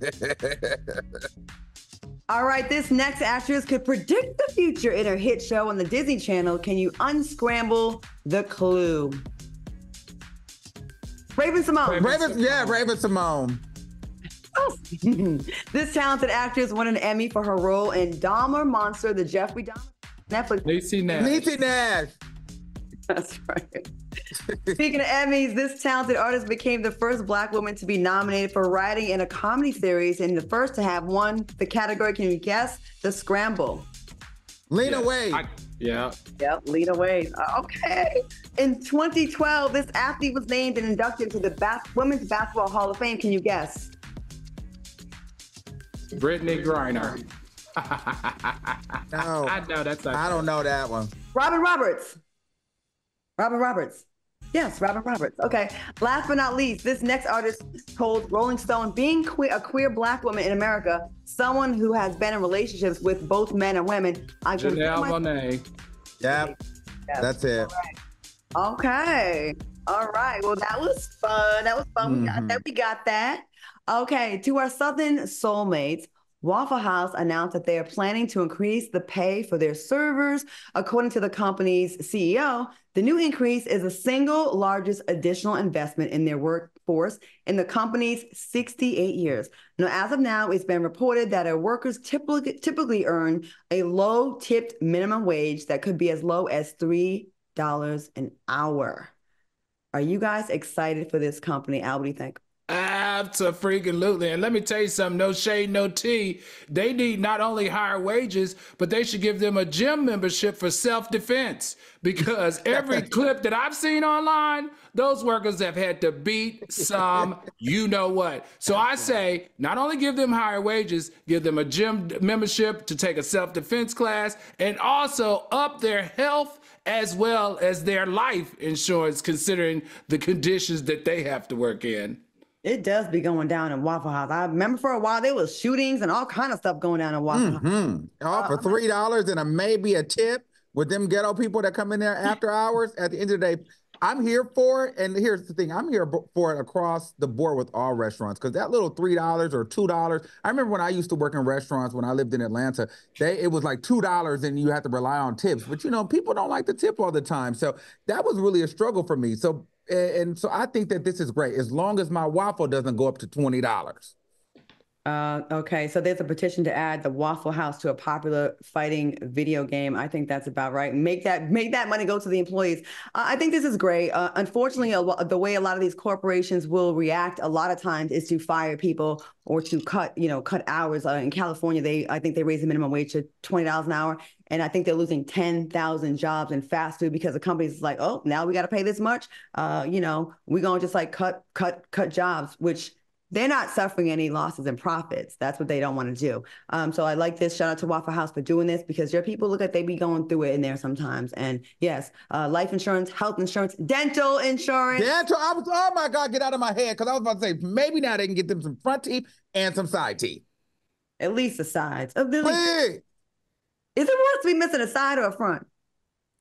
All right, this next actress could predict the future in her hit show on the Disney Channel. Can you unscramble the clue? Raven-Symoné. Raven-Symoné. Oh. This talented actress won an Emmy for her role in Dahmer Monster, the Jeffrey Dahmer Netflix. Niecy Nash. That's right. Speaking of Emmys, this talented artist became the first Black woman to be nominated for writing in a comedy series and the first to have won the category. Can you guess? The Scramble. Lena Waithe. Yep, Lena Waithe. Okay. In 2012, this athlete was named and inducted to the Women's Basketball Hall of Fame. Can you guess? Brittany Griner. No. I know that's not. I don't know that one. Robin Roberts. Yes, Robin Roberts. Okay. Last but not least, this next artist told Rolling Stone, being a queer Black woman in America, someone who has been in relationships with both men and women. Janelle Monáe. Yep. That's it. All right. Okay. All right. Well, that was fun. Mm-hmm. We got that. Okay. To our Southern soulmates, Waffle House announced that they are planning to increase the pay for their servers. According to the company's CEO, the new increase is the single largest additional investment in their workforce in the company's 68 years. Now, as of now, it's been reported that our workers typically earn a low tipped minimum wage that could be as low as $3 an hour. Are you guys excited for this company? Al, what do you think? Absolutely. And let me tell you something, no shade, no tea. They need not only higher wages, but they should give them a gym membership for self-defense, because every clip that I've seen online, those workers have had to beat some you know what. So I say, not only give them higher wages, give them a gym membership to take a self-defense class, and also up their health as well as their life insurance, considering the conditions that they have to work in. It does be going down in Waffle House. I remember for a while there was shootings and all kind of stuff going down in Waffle House. All for $3 and maybe a tip with them ghetto people that come in there after hours. At the end of the day, I'm here for it. And here's the thing. I'm here for it across the board with all restaurants, because that little $3 or $2. I remember when I used to work in restaurants when I lived in Atlanta, it was like $2 and you had to rely on tips. But, people don't like to tip all the time. So that was really a struggle for me. So I think that this is great, as long as my waffle doesn't go up to $20. Okay, so there's a petition to add the Waffle House to a popular fighting video game. I think that's about right. Make that money go to the employees. I think this is great. Unfortunately, the way a lot of these corporations will react a lot of times is to fire people or to cut hours. In California, I think they raised the minimum wage to $20 an hour. And I think they're losing 10,000 jobs in fast food because the company's like, oh, now we got to pay this much. We're going to just like cut jobs, which they're not suffering any losses in profits. That's what they don't want to do. So I like this. Shout out to Waffle House for doing this, because your people look like they be going through it in there sometimes. And yes, life insurance, health insurance, dental insurance. Oh my God, get out of my head. Because I was about to say, maybe now they can get them some front teeth and some side teeth. At least the sides. Please. Is it worse to be missing a side or a front?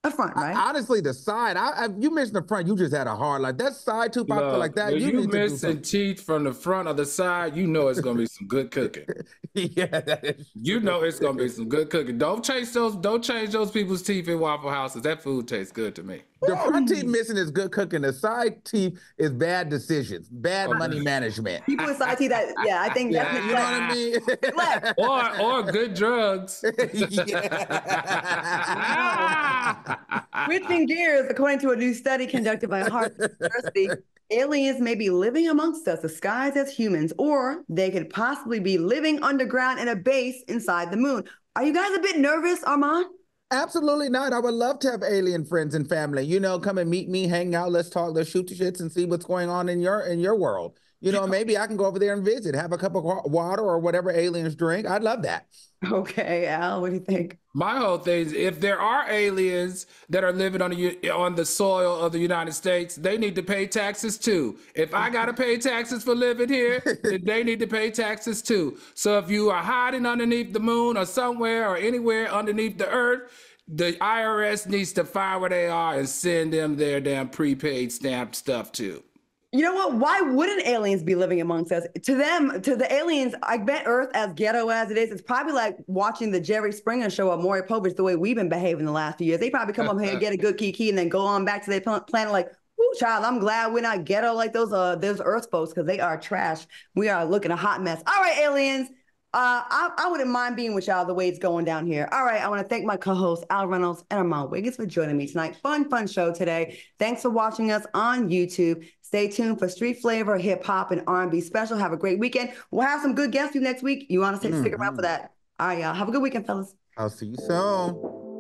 A front, right? Honestly, the side. You mentioned the front. You just had a hard life. That side tooth, I feel like that. You missing teeth from the front or the side, you know it's gonna be some good cooking. Yeah, that is. You know it's gonna be some good cooking. Don't change those people's teeth in Waffle Houses. That food tastes good to me. The front teeth missing is good cooking. The side teeth is bad decisions, bad money management. People with side teeth, I think definitely. You know what I mean? or good drugs. Switching gears, according to a new study conducted by Harvard University, aliens may be living amongst us disguised as humans, or they could possibly be living underground in a base inside the moon. Are you guys a bit nervous, Armand? Absolutely not. I would love to have alien friends and family. Come and meet me, hang out, let's talk, let's shoot the shits and see what's going on in your world. Maybe I can go over there and visit, have a cup of water or whatever aliens drink. I'd love that. Okay, Al, what do you think? My whole thing is, if there are aliens that are living on the soil of the United States, they need to pay taxes too. If I got to pay taxes for living here, then they need to pay taxes too. So if you are hiding underneath the moon or somewhere or anywhere underneath the earth, The IRS needs to find where they are and send them their damn prepaid stamped stuff too. You know what? Why wouldn't aliens be living amongst us? To them, to the aliens, I bet Earth, as ghetto as it is, it's probably like watching the Jerry Springer show or Maury Povich the way we've been behaving the last few years. They probably come up here, get a good kiki, and then go on back to their planet like, whoo, child, I'm glad we're not ghetto like those Earth folks, because they are trash. We are looking a hot mess. All right, aliens. I wouldn't mind being with y'all the way it's going down here. All right, I want to thank my co-hosts Al Reynolds and Armand Wiggins for joining me tonight. Fun show today. Thanks for watching us on YouTube. Stay tuned for Street Flavor, Hip Hop, and R&B special. Have a great weekend. We'll have some good guests for you next week. You want to stick around for that. All right, y'all. Have a good weekend, fellas. I'll see you soon.